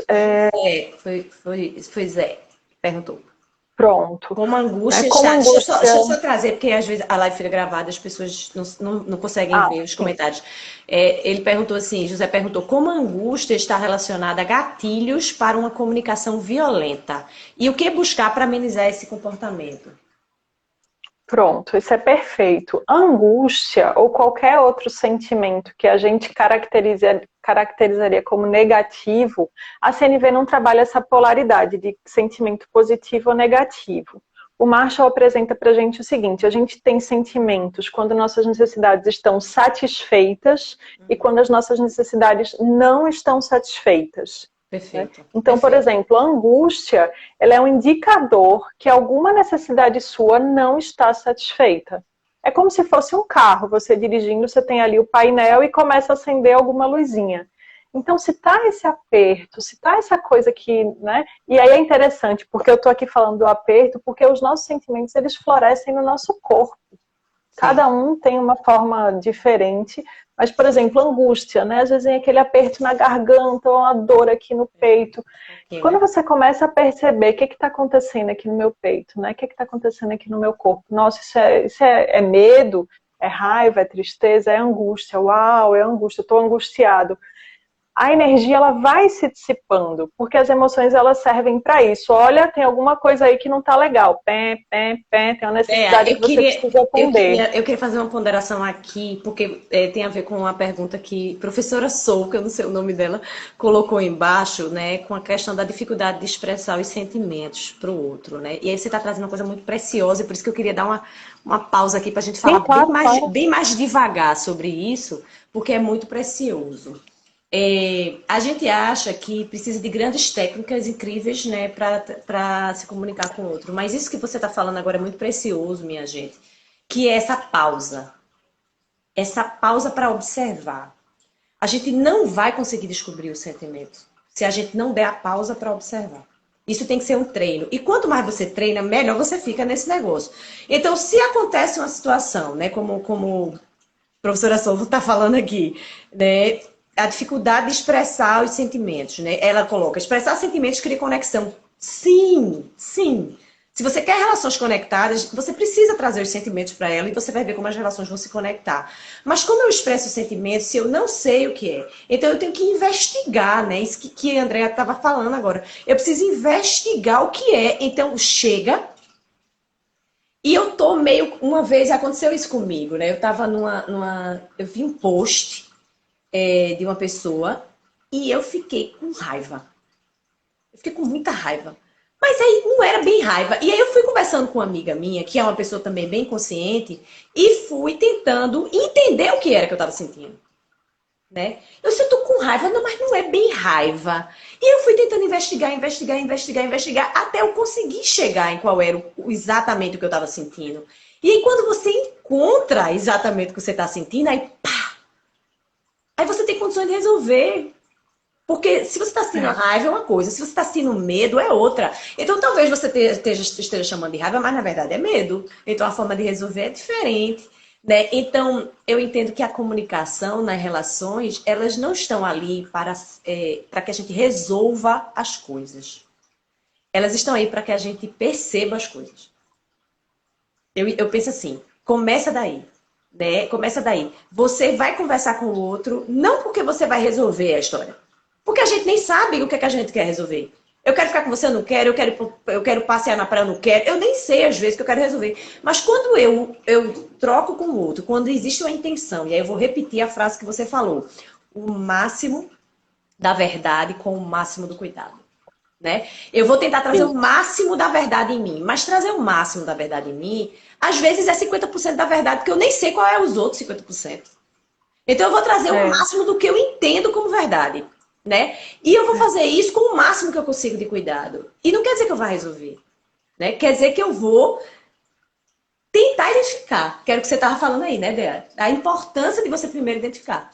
foi Zé que perguntou. pronto. Como a Né? angústia Como a está. angústia... Deixa eu só trazer, porque às vezes a live fica gravada, as pessoas não conseguem Ah, ver os sim. comentários. Ele perguntou assim: José perguntou como a angústia está relacionada a gatilhos para uma comunicação violenta e o que buscar para amenizar esse comportamento. Pronto, isso é perfeito. Angústia ou qualquer outro sentimento que a gente caracterizaria como negativo, a CNV não trabalha essa polaridade de sentimento positivo ou negativo. O Marshall apresenta para a gente o seguinte: a gente tem sentimentos quando nossas necessidades estão satisfeitas e quando as nossas necessidades não estão satisfeitas. Né? Perfeito, Então, por perfeito. exemplo, a angústia, ela é um indicador que alguma necessidade sua não está satisfeita. É como se fosse um carro, você dirigindo, você tem ali o painel e começa a acender alguma luzinha. Então, se tá esse aperto, se tá essa coisa que, né? E aí é interessante, porque eu tô aqui falando do aperto, porque os nossos sentimentos, eles florescem no nosso corpo. Sim. Cada um tem uma forma diferente, mas, por exemplo, angústia, né? Às vezes vem aquele aperto na garganta, ou uma dor aqui no peito. Aqui, Quando né? você começa a perceber o que está acontecendo aqui no meu peito, né? O que está acontecendo aqui no meu corpo? Nossa, isso é medo, é raiva, é tristeza, é angústia. Uau, é angústia, eu estou angustiado. A energia ela vai se dissipando, porque as emoções elas servem para isso. Olha, tem alguma coisa aí que não está legal. Pé, pé, pé, tem uma necessidade Eu que você queria, precisa atender. eu queria fazer uma ponderação aqui, porque tem a ver com uma pergunta que a professora Sou, que eu não sei o nome dela, colocou embaixo, né, com a questão da dificuldade de expressar os sentimentos para o outro, né? E aí você está trazendo uma coisa muito preciosa, e por isso que eu queria dar uma pausa aqui para a gente falar Sim, claro, claro. bem mais devagar sobre isso, porque é muito precioso. A gente acha que precisa de grandes técnicas incríveis, né, para se comunicar com o outro. Mas isso que você está falando agora é muito precioso, minha gente, que é essa pausa. Essa pausa para observar. A gente não vai conseguir descobrir o sentimento se a gente não der a pausa para observar. Isso tem que ser um treino. E quanto mais você treina, melhor você fica nesse negócio. Então, se acontece uma situação, né, como a professora Souza está falando aqui, né, a dificuldade de expressar os sentimentos, né? Ela coloca, expressar sentimentos cria conexão. Sim, sim. Se você quer relações conectadas, você precisa trazer os sentimentos para ela e você vai ver como as relações vão se conectar. Mas como eu expresso sentimentos se eu não sei o que é? Então eu tenho que investigar, né? Isso que a Andrea estava falando agora. Eu preciso investigar o que é. Então chega. E eu tô meio. Uma vez aconteceu isso comigo, né? Eu tava eu vi um post de uma pessoa e eu fiquei com raiva. Eu fiquei com muita raiva. Mas aí não era bem raiva. E aí eu fui conversando com uma amiga minha, que é uma pessoa também bem consciente, e fui tentando entender o que era que eu estava sentindo. Né? Eu sei, eu tô com raiva, não, mas não é bem raiva. E eu fui tentando investigar, até eu conseguir chegar em qual era exatamente o que eu estava sentindo. E aí quando você encontra exatamente o que você está sentindo, aí pá! Aí você tem condições de resolver. Porque se você está sentindo raiva é uma coisa, se você está sentindo medo é outra. Então talvez você esteja chamando de raiva, mas na verdade é medo. Então a forma de resolver é diferente. Né? Então eu entendo que a comunicação nas relações, elas não estão ali para que a gente resolva as coisas. Elas estão aí para que a gente perceba as coisas. Eu penso assim, começa daí. Né? Começa daí. Você vai conversar com o outro, não porque você vai resolver a história. Porque a gente nem sabe o que, é que a gente quer resolver. Eu quero ficar com você, eu não quero. Eu quero passear na praia, eu não quero. Eu nem sei, às vezes, o que eu quero resolver. Mas quando eu troco com o outro, quando existe uma intenção, e aí eu vou repetir a frase que você falou, o máximo da verdade com o máximo do cuidado. Né? Eu vou tentar trazer o Isso. máximo da verdade em mim. Mas trazer o máximo da verdade em mim, às vezes é 50% da verdade, porque eu nem sei qual é os outros 50%. Então eu vou trazer o É. máximo do que eu entendo como verdade, né? E eu vou fazer isso com o máximo que eu consigo de cuidado. E não quer dizer que eu vá resolver, né? Quer dizer que eu vou tentar identificar, que era o que você estava falando aí, né, Dea? A importância de você primeiro identificar.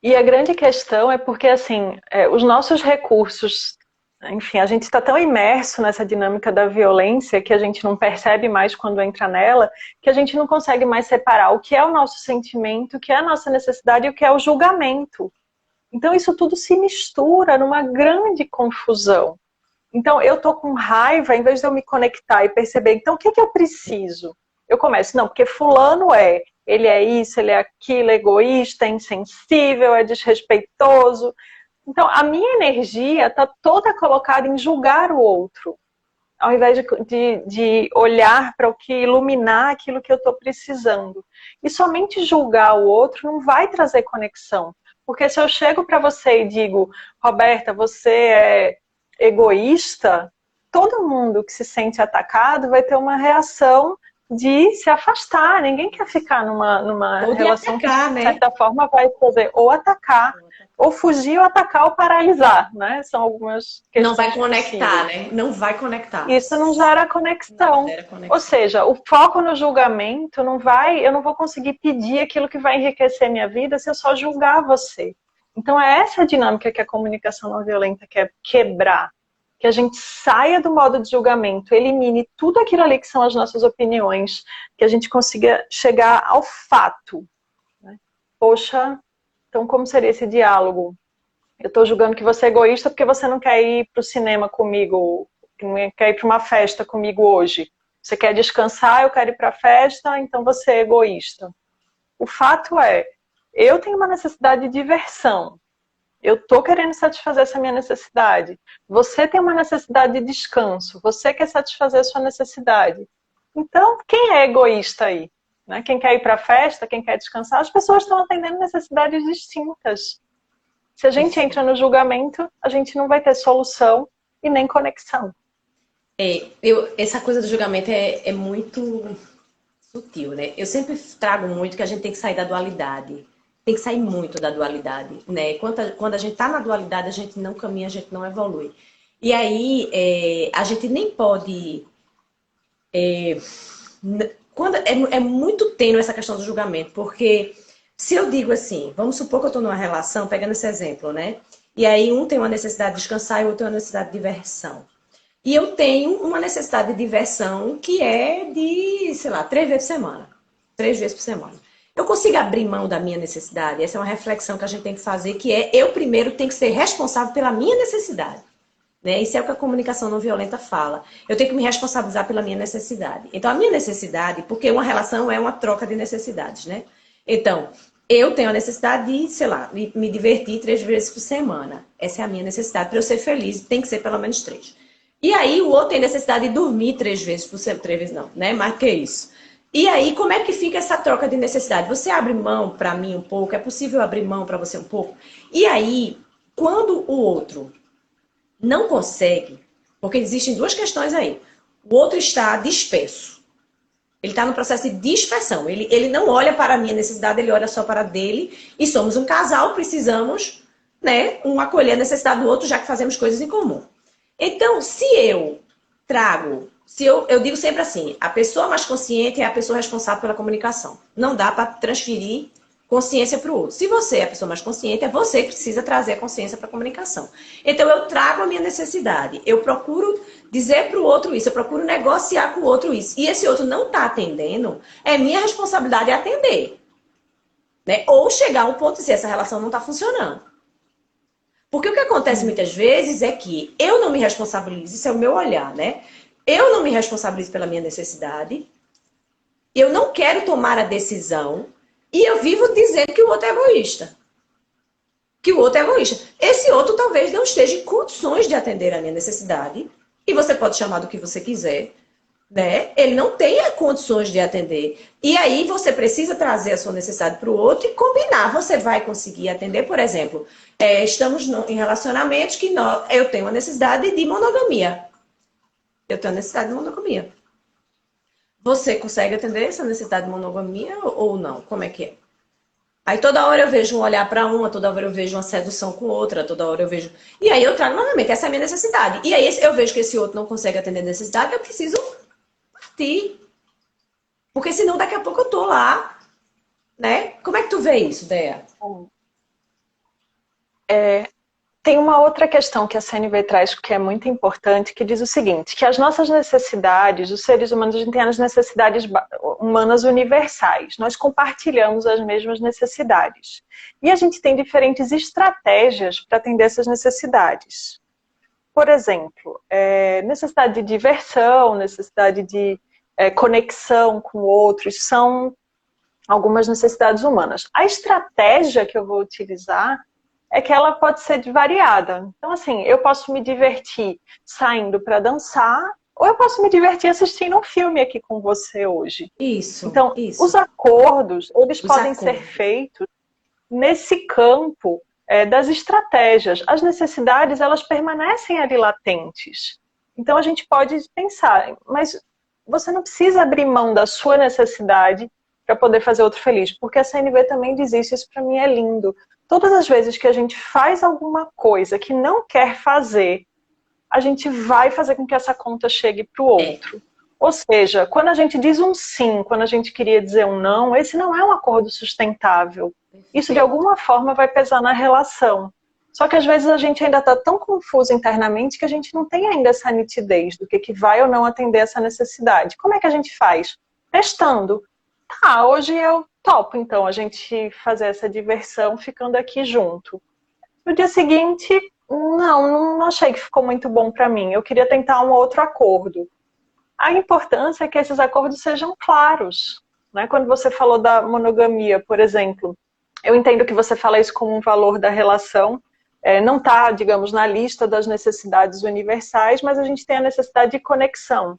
E a grande questão é porque, assim, os nossos recursos Enfim, a gente está tão imerso nessa dinâmica da violência que a gente não percebe mais quando entra nela, que a gente não consegue mais separar o que é o nosso sentimento, o que é a nossa necessidade e o que é o julgamento. Então isso tudo se mistura numa grande confusão. Então eu tô com raiva, em vez de eu me conectar e perceber, então o que é que eu preciso? Eu começo, não, porque fulano ele é isso, ele é aquilo, é egoísta, é insensível, é desrespeitoso. Então, a minha energia está toda colocada em julgar o outro, ao invés de olhar para o que iluminar aquilo que eu estou precisando. E somente julgar o outro não vai trazer conexão. Porque se eu chego para você e digo, Roberta, você é egoísta, todo mundo que se sente atacado vai ter uma reação de se afastar. Ninguém quer ficar numa Ou de relação atacar, que, de né? certa forma, vai poder ou atacar, ou fugir, ou atacar, ou paralisar, né? São algumas Não vai questões conectar, possíveis. né? Não vai conectar. Isso não gera Não conexão. gera Ou conexão. seja, o foco no julgamento não vai, eu não vou conseguir pedir aquilo que vai enriquecer minha vida se eu só julgar você. Então é essa a dinâmica que a comunicação não violenta quer quebrar. Que a gente saia do modo de julgamento, elimine tudo aquilo ali que são as nossas opiniões, que a gente consiga chegar ao fato. Né? Poxa, então como seria esse diálogo? Eu estou julgando que você é egoísta porque você não quer ir para o cinema comigo, não quer ir para uma festa comigo hoje. Você quer descansar, eu quero ir para a festa, então você é egoísta. O fato é, eu tenho uma necessidade de diversão. Eu estou querendo satisfazer essa minha necessidade. Você tem uma necessidade de descanso. Você quer satisfazer a sua necessidade. Então, quem é egoísta aí? Né? Quem quer ir para a festa, quem quer descansar, as pessoas estão atendendo necessidades distintas. Se a gente entra no julgamento, a gente não vai ter solução e nem conexão. Essa coisa do julgamento é muito sutil, né? Eu sempre trago muito que a gente tem que sair da dualidade. Tem que sair muito da dualidade, né? Quando a gente tá na dualidade, a gente não caminha, a gente não evolui. E aí, a gente nem pode... é muito tênue essa questão do julgamento, porque se eu digo assim, vamos supor que eu estou numa relação, pegando esse exemplo, né? E aí um tem uma necessidade de descansar e o outro tem uma necessidade de diversão. E eu tenho uma necessidade de diversão que é de, sei lá, 3 vezes por semana. 3 vezes por semana. Eu consigo abrir mão da minha necessidade? Essa é uma reflexão que a gente tem que fazer, que é eu primeiro tenho que ser responsável pela minha necessidade. Né? Isso é o que a comunicação não violenta fala. Eu tenho que me responsabilizar pela minha necessidade. Então, a minha necessidade, porque uma relação é uma troca de necessidades, né? Então, eu tenho a necessidade de, sei lá, me divertir 3 vezes por semana. Essa é a minha necessidade. Para eu ser feliz, tem que ser pelo menos 3. E aí, o outro tem necessidade de dormir 3 vezes por semana. 3 vezes não, né? Mais que isso. E aí, como é que fica essa troca de necessidade? Você abre mão para mim um pouco? É possível abrir mão para você um pouco? E aí, quando o outro não consegue, porque existem duas questões aí. O outro está disperso. Ele está no processo de dispersão. Ele não olha para a minha necessidade, ele olha só para a dele. E somos um casal, precisamos, né, um acolher a necessidade do outro, já que fazemos coisas em comum. Então, se eu trago... eu digo sempre assim, a pessoa mais consciente é a pessoa responsável pela comunicação. Não dá para transferir consciência para o outro. Se você é a pessoa mais consciente, é você que precisa trazer a consciência para a comunicação. Então, eu trago a minha necessidade. Eu procuro dizer para o outro isso, eu procuro negociar com o outro isso. E esse outro não está atendendo, é minha responsabilidade atender. Né? Ou chegar a um ponto de dizer, essa relação não está funcionando. Porque o que acontece muitas vezes é que eu não me responsabilizo, isso é o meu olhar, né? Eu não me responsabilizo pela minha necessidade, eu não quero tomar a decisão, e eu vivo dizendo que o outro é egoísta. Que o outro é egoísta. Esse outro talvez não esteja em condições de atender a minha necessidade, e você pode chamar do que você quiser, né? Ele não tem condições de atender. E aí você precisa trazer a sua necessidade para o outro e combinar. Você vai conseguir atender, por exemplo, estamos em relacionamentos que eu tenho a necessidade de monogamia. Eu tenho a necessidade de monogamia. Você consegue atender essa necessidade de monogamia ou não? Como é que é? Aí toda hora eu vejo um olhar para uma, toda hora eu vejo uma sedução com outra, toda hora eu vejo... E aí eu trago novamente, essa é a minha necessidade. E aí eu vejo que esse outro não consegue atender a necessidade, eu preciso partir. Porque senão daqui a pouco eu tô lá, né? Como é que tu vê isso, Dea? Tem uma outra questão que a CNV traz que é muito importante, que diz o seguinte, que as nossas necessidades, os seres humanos, a gente tem as necessidades humanas universais. Nós compartilhamos as mesmas necessidades. E a gente tem diferentes estratégias para atender essas necessidades. Por exemplo, necessidade de diversão, necessidade de conexão com outros, são algumas necessidades humanas. A estratégia que eu vou utilizar é que ela pode ser variada. Então, assim, eu posso me divertir saindo para dançar, ou eu posso me divertir assistindo um filme aqui com você hoje. Isso. Então, isso. os acordos, eles podem ser feitos nesse campo das estratégias. As necessidades, elas permanecem ali latentes. Então, a gente pode pensar, mas você não precisa abrir mão da sua necessidade para poder fazer outro feliz, porque a CNV também diz isso para mim é lindo. Todas as vezes que a gente faz alguma coisa que não quer fazer, a gente vai fazer com que essa conta chegue para o outro. Ou seja, quando a gente diz um sim, quando a gente queria dizer um não, esse não é um acordo sustentável. Isso de alguma forma vai pesar na relação. Só que às vezes a gente ainda está tão confuso internamente que a gente não tem ainda essa nitidez do que vai ou não atender essa necessidade. Como é que a gente faz? Testando. Tá, hoje eu topo, então, a gente fazer essa diversão ficando aqui junto. No dia seguinte, não achei que ficou muito bom para mim. Eu queria tentar um outro acordo. A importância é que esses acordos sejam claros. Né? Quando você falou da monogamia, por exemplo, eu entendo que você fala isso como um valor da relação. Não está, digamos, na lista das necessidades universais, mas a gente tem a necessidade de conexão.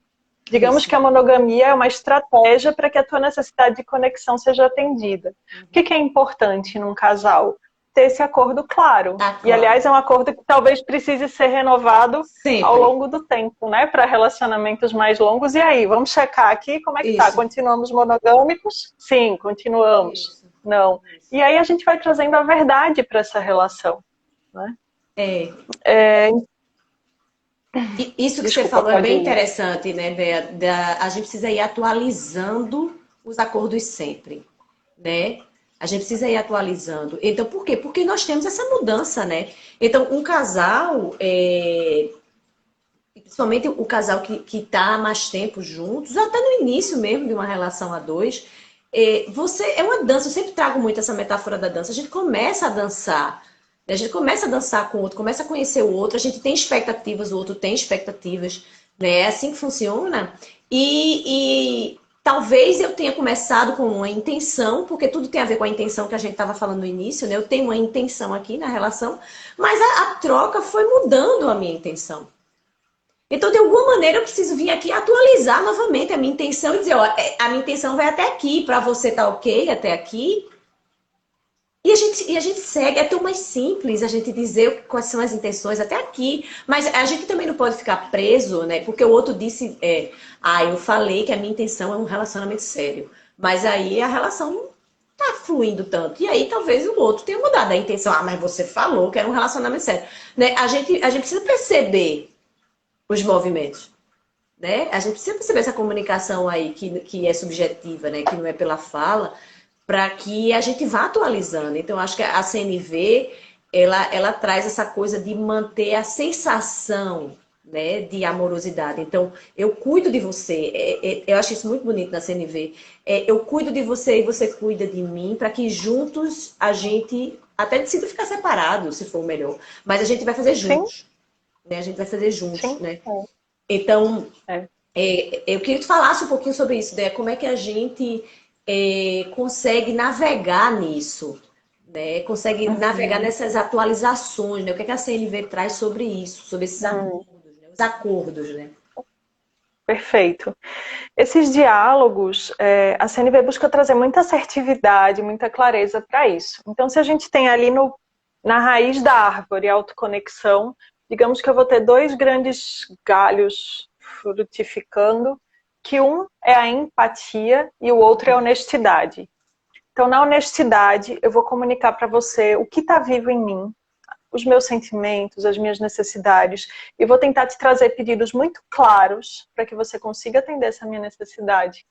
Digamos que a monogamia é uma estratégia para que a tua necessidade de conexão seja atendida. O que é importante num casal? Ter esse acordo claro. E, aliás, é um acordo que talvez precise ser renovado sempre, ao longo do tempo, né? Para relacionamentos mais longos. E aí, vamos checar aqui como é que tá? Continuamos monogâmicos? Sim, continuamos. Isso. Não. E aí a gente vai trazendo a verdade para essa relação. Né? Isso que você falou é bem interessante, né? A gente precisa ir atualizando os acordos sempre, né? A gente precisa ir atualizando. Então, por quê? Porque nós temos essa mudança, né? Então, um casal, principalmente o casal que está há mais tempo juntos, até no início mesmo de uma relação a dois, é uma dança. Eu sempre trago muito essa metáfora da dança. A gente começa a dançar. A gente começa a dançar com o outro, começa a conhecer o outro, a gente tem expectativas, o outro tem expectativas, né? É assim que funciona. E talvez eu tenha começado com uma intenção, porque tudo tem a ver com a intenção que a gente estava falando no início, né? Eu tenho uma intenção aqui na relação, mas a troca foi mudando a minha intenção. Então, de alguma maneira, eu preciso vir aqui atualizar novamente a minha intenção e dizer, ó, a minha intenção vai até aqui, para você tá ok até aqui. E a gente segue, é tão mais simples a gente dizer quais são as intenções até aqui. Mas a gente também não pode ficar preso, né? Porque o outro disse, eu falei que a minha intenção é um relacionamento sério. Mas aí a relação não tá fluindo tanto. E aí talvez o outro tenha mudado a intenção. Mas você falou que era um relacionamento sério. Né? A gente precisa perceber os movimentos. Né? A gente precisa perceber essa comunicação aí que é subjetiva, né? Que não é pela fala, para que a gente vá atualizando. Então, acho que a CNV, ela traz essa coisa de manter a sensação, né, de amorosidade. Então, eu cuido de você. Eu acho isso muito bonito na CNV. Eu cuido de você e você cuida de mim, para que juntos a gente até decida ficar separado, se for o melhor. Mas a gente vai fazer juntos. Né? A gente vai fazer juntos. Sim. Né? Então, eu queria que tu falasse um pouquinho sobre isso, né? Como é que a gente consegue navegar nisso, né? Consegue navegar nessas atualizações, né? O que a CNV traz sobre isso, sobre esses acordos, né? Os acordos, né? Perfeito. Esses diálogos, a CNV busca trazer muita assertividade, muita clareza para isso. Então, se a gente tem ali na raiz da árvore a autoconexão, digamos que eu vou ter dois grandes galhos frutificando, que um é a empatia e o outro é a honestidade. Então, na honestidade, eu vou comunicar para você o que está vivo em mim, os meus sentimentos, as minhas necessidades, e vou tentar te trazer pedidos muito claros para que você consiga atender essa minha necessidade.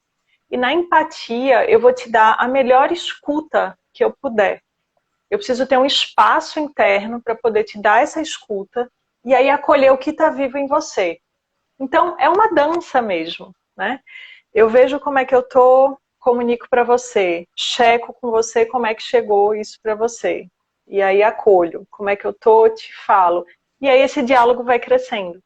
E na empatia, eu vou te dar a melhor escuta que eu puder. Eu preciso ter um espaço interno para poder te dar essa escuta e aí acolher o que está vivo em você. Então, é uma dança mesmo, né? Eu vejo como é que eu tô, comunico para você, checo com você como é que chegou isso para você. E aí acolho, como é que eu tô, te falo. E aí esse diálogo vai crescendo.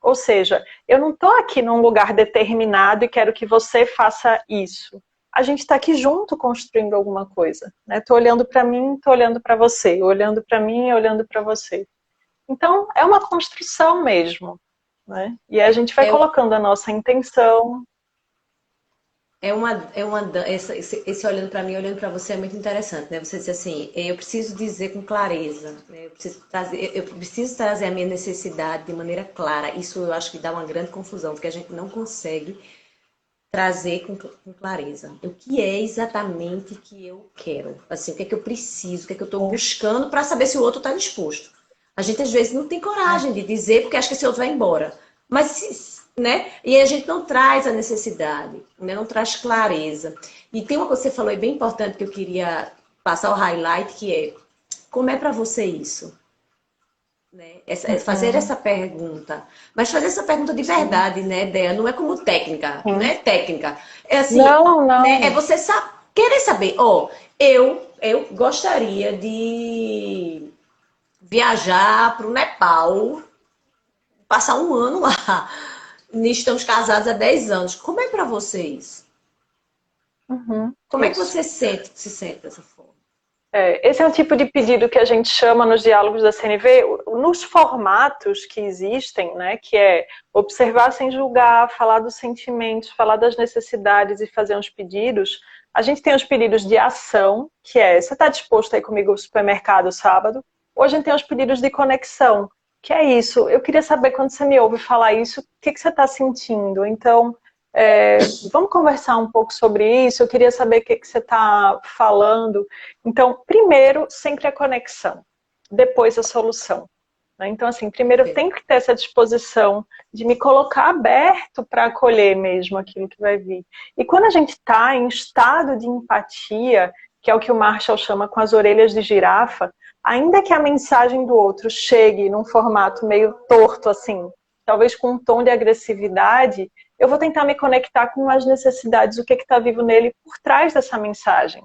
Ou seja, eu não estou aqui num lugar determinado e quero que você faça isso. A gente está aqui junto construindo alguma coisa. Estou olhando para mim, estou olhando para você. Olhando para mim, olhando para você. Então, é uma construção mesmo. Né? E aí a gente vai É, colocando a nossa intenção. esse olhando para mim, olhando para você é muito interessante, né? Você diz assim, eu preciso dizer com clareza, né? Eu preciso trazer a minha necessidade de maneira clara. Isso eu acho que dá uma grande confusão, porque a gente não consegue trazer com clareza. O que é exatamente que eu quero? Assim, o que é que eu preciso? O que é que eu estou buscando para saber se o outro está disposto? A gente às vezes não tem coragem de dizer porque acha que esse outro vai embora. Mas, né? E aí a gente não traz a necessidade, né? Não traz clareza. E tem uma coisa que você falou aí bem importante que eu queria passar o highlight, que é como é para você isso? Né? Fazer essa pergunta. Mas fazer essa pergunta de verdade, né, Dea? Não é como técnica, não é técnica. É assim, Não, não. né? É você querer saber, eu gostaria de viajar para o Nepal, passar um ano lá. Estamos casados há 10 anos. Como é para vocês? Como é que Isso. você se sente dessa forma? Esse é um tipo de pedido que a gente chama nos diálogos da CNV, nos formatos que existem, né, que é observar sem julgar, falar dos sentimentos, falar das necessidades e fazer uns pedidos. A gente tem os pedidos de ação, que é, você está disposto a ir comigo ao supermercado sábado? Ou a gente tem os pedidos de conexão, que é isso. Eu queria saber, quando você me ouve falar isso, o que você está sentindo? Então, vamos conversar um pouco sobre isso. Eu queria saber o que você está falando. Então, primeiro, sempre a conexão, depois a solução. Né? Então, assim, primeiro eu tenho que ter essa disposição de me colocar aberto para acolher mesmo aquilo que vai vir. E quando a gente está em estado de empatia, que é o que o Marshall chama com as orelhas de girafa, ainda que a mensagem do outro chegue num formato meio torto, assim, talvez com um tom de agressividade, eu vou tentar me conectar com as necessidades, o que está vivo nele por trás dessa mensagem.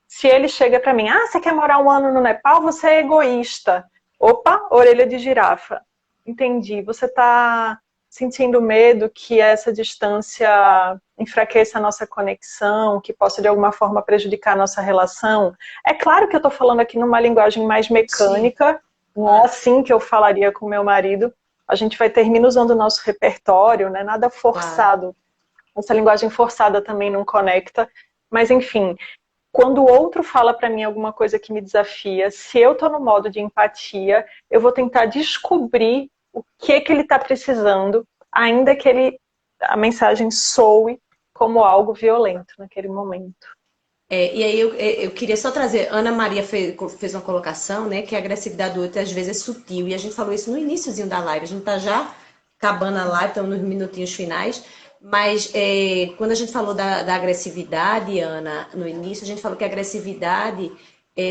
Se ele chega para mim, você quer morar um ano no Nepal? Você é egoísta. Opa, orelha de girafa. Entendi. Você está sentindo medo que essa distância enfraqueça a nossa conexão, que possa de alguma forma prejudicar a nossa relação? É claro que eu estou falando aqui numa linguagem mais mecânica, não é assim que eu falaria com meu marido. A gente vai terminar usando o nosso repertório, né? Nada forçado. Essa linguagem forçada também não conecta. Mas, enfim, quando o outro fala para mim alguma coisa que me desafia, se eu estou no modo de empatia, eu vou tentar descobrir o que ele está precisando, ainda que a mensagem soe como algo violento naquele momento. E aí eu queria só trazer, Ana Maria fez uma colocação, né, que a agressividade do outro às vezes é sutil, e a gente falou isso no iníciozinho da live, a gente tá já acabando a live, estamos nos minutinhos finais, mas quando a gente falou da agressividade, Ana, no início, a gente falou que a agressividade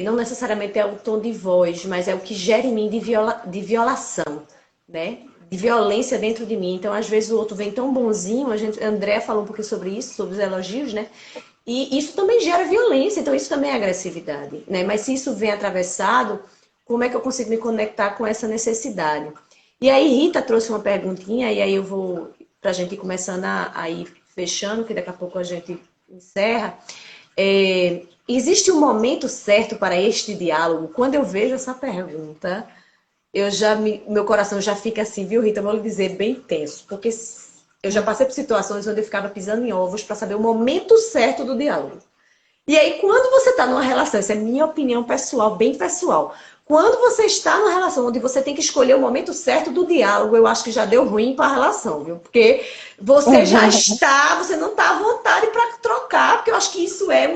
não necessariamente é o tom de voz, mas é o que gera em mim de violação, né? De violência dentro de mim. Então, às vezes o outro vem tão bonzinho, a André falou um pouquinho sobre isso, sobre os elogios, né? E isso também gera violência, então isso também é agressividade, né? Mas se isso vem atravessado, como é que eu consigo me conectar com essa necessidade? E aí Rita trouxe uma perguntinha, e aí eu vou, para a gente ir começando a ir fechando, que daqui a pouco a gente encerra. Existe um momento certo para este diálogo? Quando eu vejo essa pergunta, meu coração já fica assim, viu, Rita? Vou lhe dizer, bem tenso, porque eu já passei por situações onde eu ficava pisando em ovos para saber o momento certo do diálogo. E aí, quando você está numa relação, essa é minha opinião pessoal, bem pessoal, quando você está numa relação onde você tem que escolher o momento certo do diálogo, eu acho que já deu ruim para a relação, viu? Porque você já está, você não está à vontade para trocar, porque eu acho que isso é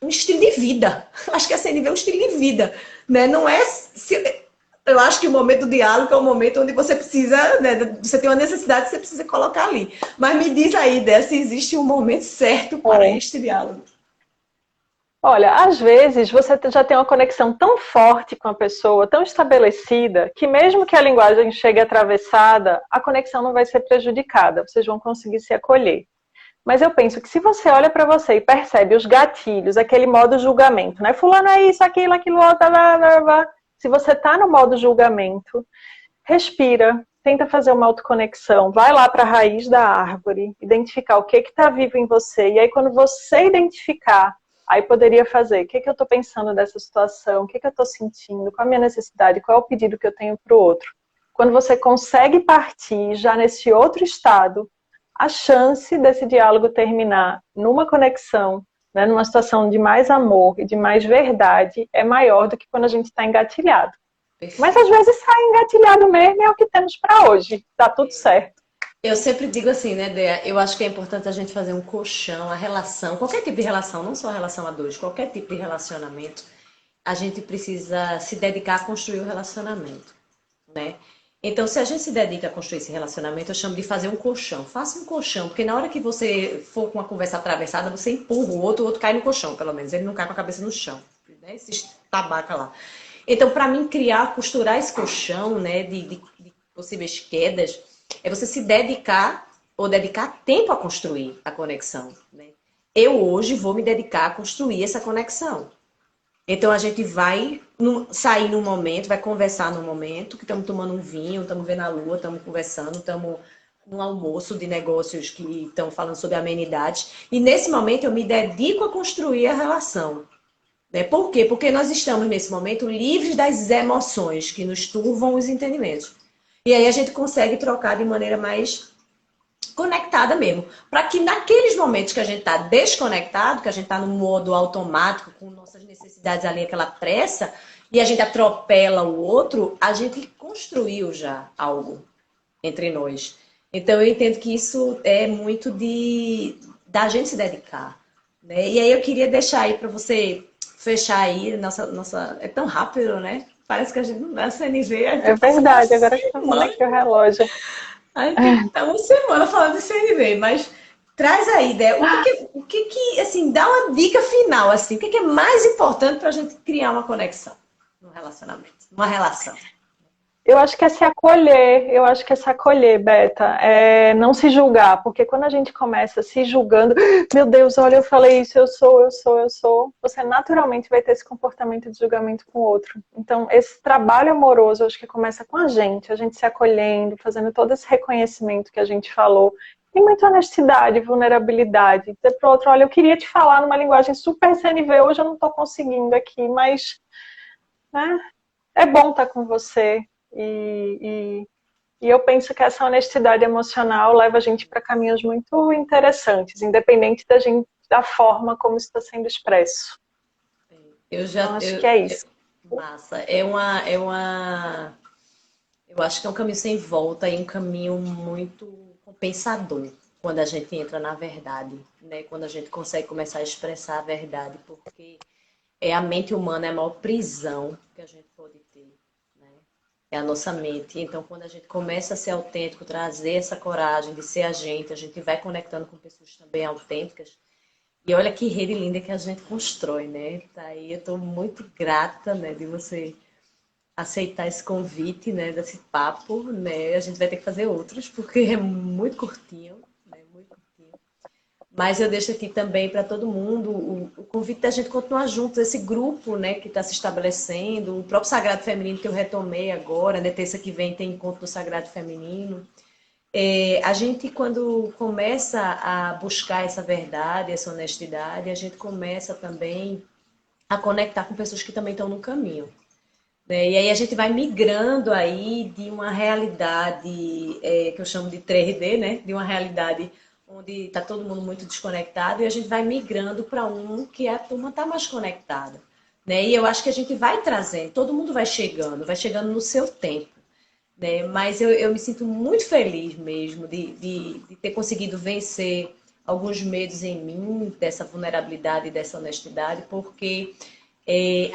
um estilo de vida. Acho que esse nível é um estilo de vida, né? Não é... Eu acho que o momento do diálogo é o momento onde você precisa, né, você tem uma necessidade que você precisa colocar ali. Mas me diz aí, Dé, se existe um momento certo para este diálogo. Olha, às vezes você já tem uma conexão tão forte com a pessoa, tão estabelecida, que mesmo que a linguagem chegue atravessada, a conexão não vai ser prejudicada, vocês vão conseguir se acolher. Mas eu penso que se você olha para você e percebe os gatilhos, aquele modo julgamento, né? Fulano é isso, aquilo, outro, blá, blá, blá. Se você está no modo julgamento, respira, tenta fazer uma autoconexão, vai lá para a raiz da árvore, identificar o que está vivo em você, e aí quando você identificar, aí poderia fazer, o que eu estou pensando dessa situação, o que eu estou sentindo, qual a minha necessidade, qual é o pedido que eu tenho para o outro. Quando você consegue partir já nesse outro estado, a chance desse diálogo terminar numa conexão, né, numa situação de mais amor e de mais verdade, é maior do que quando a gente está engatilhado. Mas às vezes sai engatilhado mesmo, é o que temos para hoje. Tá tudo certo. Eu sempre digo assim, né, Dea? Eu acho que é importante a gente fazer um colchão, a relação, qualquer tipo de relação, não só a relação a dois, qualquer tipo de relacionamento, a gente precisa se dedicar a construir o relacionamento, né? Então, se a gente se dedica a construir esse relacionamento, eu chamo de fazer um colchão. Faça um colchão, porque na hora que você for com uma conversa atravessada, você empurra o outro cai no colchão, pelo menos. Ele não cai com a cabeça no chão, né? Se tabaca lá. Então, para mim, costurar esse colchão, né, de possíveis quedas, é você se dedicar ou dedicar tempo a construir a conexão, né? Eu hoje vou me dedicar a construir essa conexão. Então a gente vai sair num momento, vai conversar num momento, que estamos tomando um vinho, estamos vendo a lua, estamos conversando, estamos num almoço de negócios que estão falando sobre amenidades. E nesse momento eu me dedico a construir a relação. Né? Por quê? Porque nós estamos nesse momento livres das emoções que nos turvam os entendimentos. E aí a gente consegue trocar de maneira mais conectada mesmo. Para que naqueles momentos que a gente está desconectado, que a gente está no modo automático, com nossas necessidades ali, aquela pressa, e a gente atropela o outro, a gente construiu já algo entre nós. Então eu entendo que isso é muito da gente se dedicar. Né? E aí eu queria deixar aí para você fechar aí, nossa. É tão rápido, né? Parece que a gente não é CNV. É verdade, agora que eu tô falando aqui o relógio. A gente tá uma semana falando de CNV, mas traz aí, ideia. Assim, dá uma dica final, assim, o que é mais importante para a gente criar uma conexão no relacionamento, uma relação? Eu acho que é se acolher, Beta, é não se julgar, porque quando a gente começa se julgando, meu Deus, olha, eu falei isso, eu sou, você naturalmente vai ter esse comportamento de julgamento com o outro. Então, esse trabalho amoroso, eu acho que começa com a gente se acolhendo, fazendo todo esse reconhecimento que a gente falou. Tem muita honestidade, vulnerabilidade. Dizer pro outro, olha, eu queria te falar numa linguagem super CNV, hoje eu não estou conseguindo aqui, mas né, é bom estar com você. E eu penso que essa honestidade emocional leva a gente para caminhos muito interessantes, independente da forma como está sendo expresso. Então, acho que é isso. Massa. Eu acho que é um caminho sem volta e um caminho muito compensador quando a gente entra na verdade, né? Quando a gente consegue começar a expressar a verdade, porque a mente humana é a maior prisão que a gente pode ter. É a nossa mente. Então, quando a gente começa a ser autêntico, trazer essa coragem de ser a gente vai conectando com pessoas também autênticas. E olha que rede linda que a gente constrói, né? Tá aí, eu estou muito grata, né, de você aceitar esse convite, né, desse papo, né? A gente vai ter que fazer outros, porque é muito curtinho, né? Muito curtinho. Mas eu deixo aqui também para todo mundo o convite da gente continuar juntos, esse grupo, né, que está se estabelecendo, o próprio Sagrado Feminino que eu retomei agora, né, terça que vem tem encontro do Sagrado Feminino. A gente, quando começa a buscar essa verdade, essa honestidade, a gente começa também a conectar com pessoas que também estão no caminho. Né? E aí a gente vai migrando aí de uma realidade que eu chamo de 3D, né, de uma realidade onde está todo mundo muito desconectado, e a gente vai migrando para um que a turma está mais conectada. Né? E eu acho que a gente vai trazendo, todo mundo vai chegando no seu tempo. Né? Mas eu me sinto muito feliz mesmo de ter conseguido vencer alguns medos em mim, dessa vulnerabilidade e dessa honestidade, porque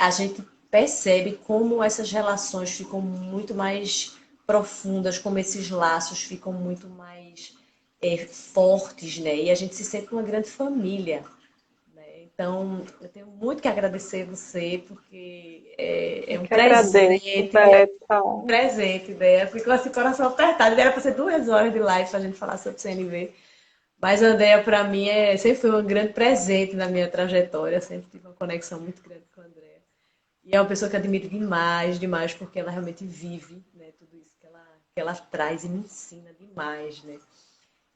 a gente percebe como essas relações ficam muito mais profundas, como esses laços ficam muito mais fortes, né? E a gente se sente uma grande família. Né? Então, eu tenho muito que agradecer você, porque é Eu um que agradeço, presente, Beta. um presente, né? Ficou assim, coração apertado. Era para ser 2 horas de live para a gente falar sobre CNV. Mas a Andrea, para mim, sempre foi um grande presente na minha trajetória. Eu sempre tive uma conexão muito grande com a Andrea. E é uma pessoa que eu admiro demais, demais, porque ela realmente vive, né, tudo isso que ela traz e me ensina demais, né?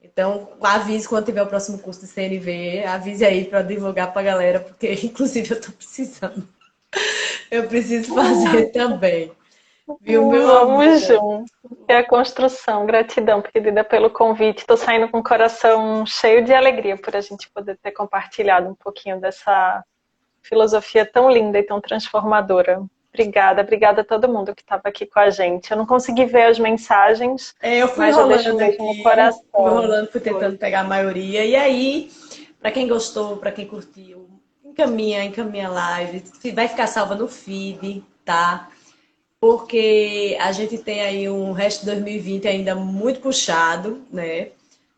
Então, avise quando tiver o próximo curso de CNV, avise aí para divulgar para a galera, porque inclusive eu estou precisando. Eu preciso fazer também. Viu, meu Vamos amor? juntos. É a construção. Gratidão, querida, pelo convite. Estou saindo com o coração cheio de alegria por a gente poder ter compartilhado um pouquinho dessa filosofia tão linda e tão transformadora. Obrigada, obrigada a todo mundo que estava aqui com a gente. Eu não consegui ver as mensagens, Eu fui mas já deixo um rolando beijo no aqui, fui coração. rolando, fui tentando pegar a maioria. E aí, para quem gostou, para quem curtiu, encaminha a live. Vai ficar salva no feed, tá? Porque a gente tem aí um resto de 2020 ainda muito puxado, né?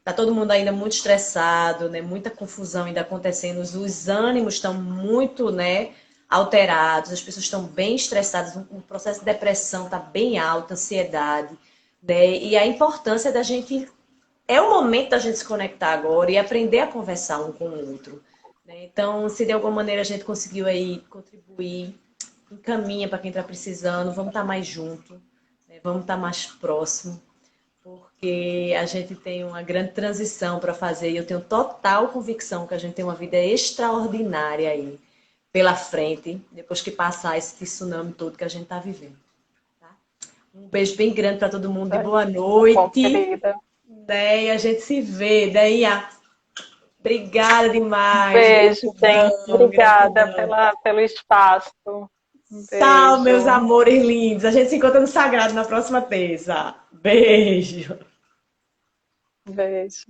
Tá todo mundo ainda muito estressado, né? Muita confusão ainda acontecendo, os ânimos estão muito, né, alterados, as pessoas estão bem estressadas, o processo de depressão está bem alto, ansiedade, né? E a importância da gente é o momento da gente se conectar agora e aprender a conversar um com o outro, né? Então, se de alguma maneira a gente conseguiu aí contribuir, encaminha para quem está precisando, vamos estar mais junto, né? Vamos estar mais próximo, porque a gente tem uma grande transição para fazer e eu tenho total convicção que a gente tem uma vida extraordinária aí pela frente, depois que passar esse tsunami todo que a gente está vivendo. Tá? Um beijo bem grande para todo mundo e boa Tá bom, noite. querida. Daí a gente se vê. Daí, obrigada demais. Beijo, gente. Gratidão, Obrigada gratidão. pelo espaço. Um Tchau, meus beijo. amores lindos. A gente se encontra no Sagrado na próxima terça. Beijo. Beijo.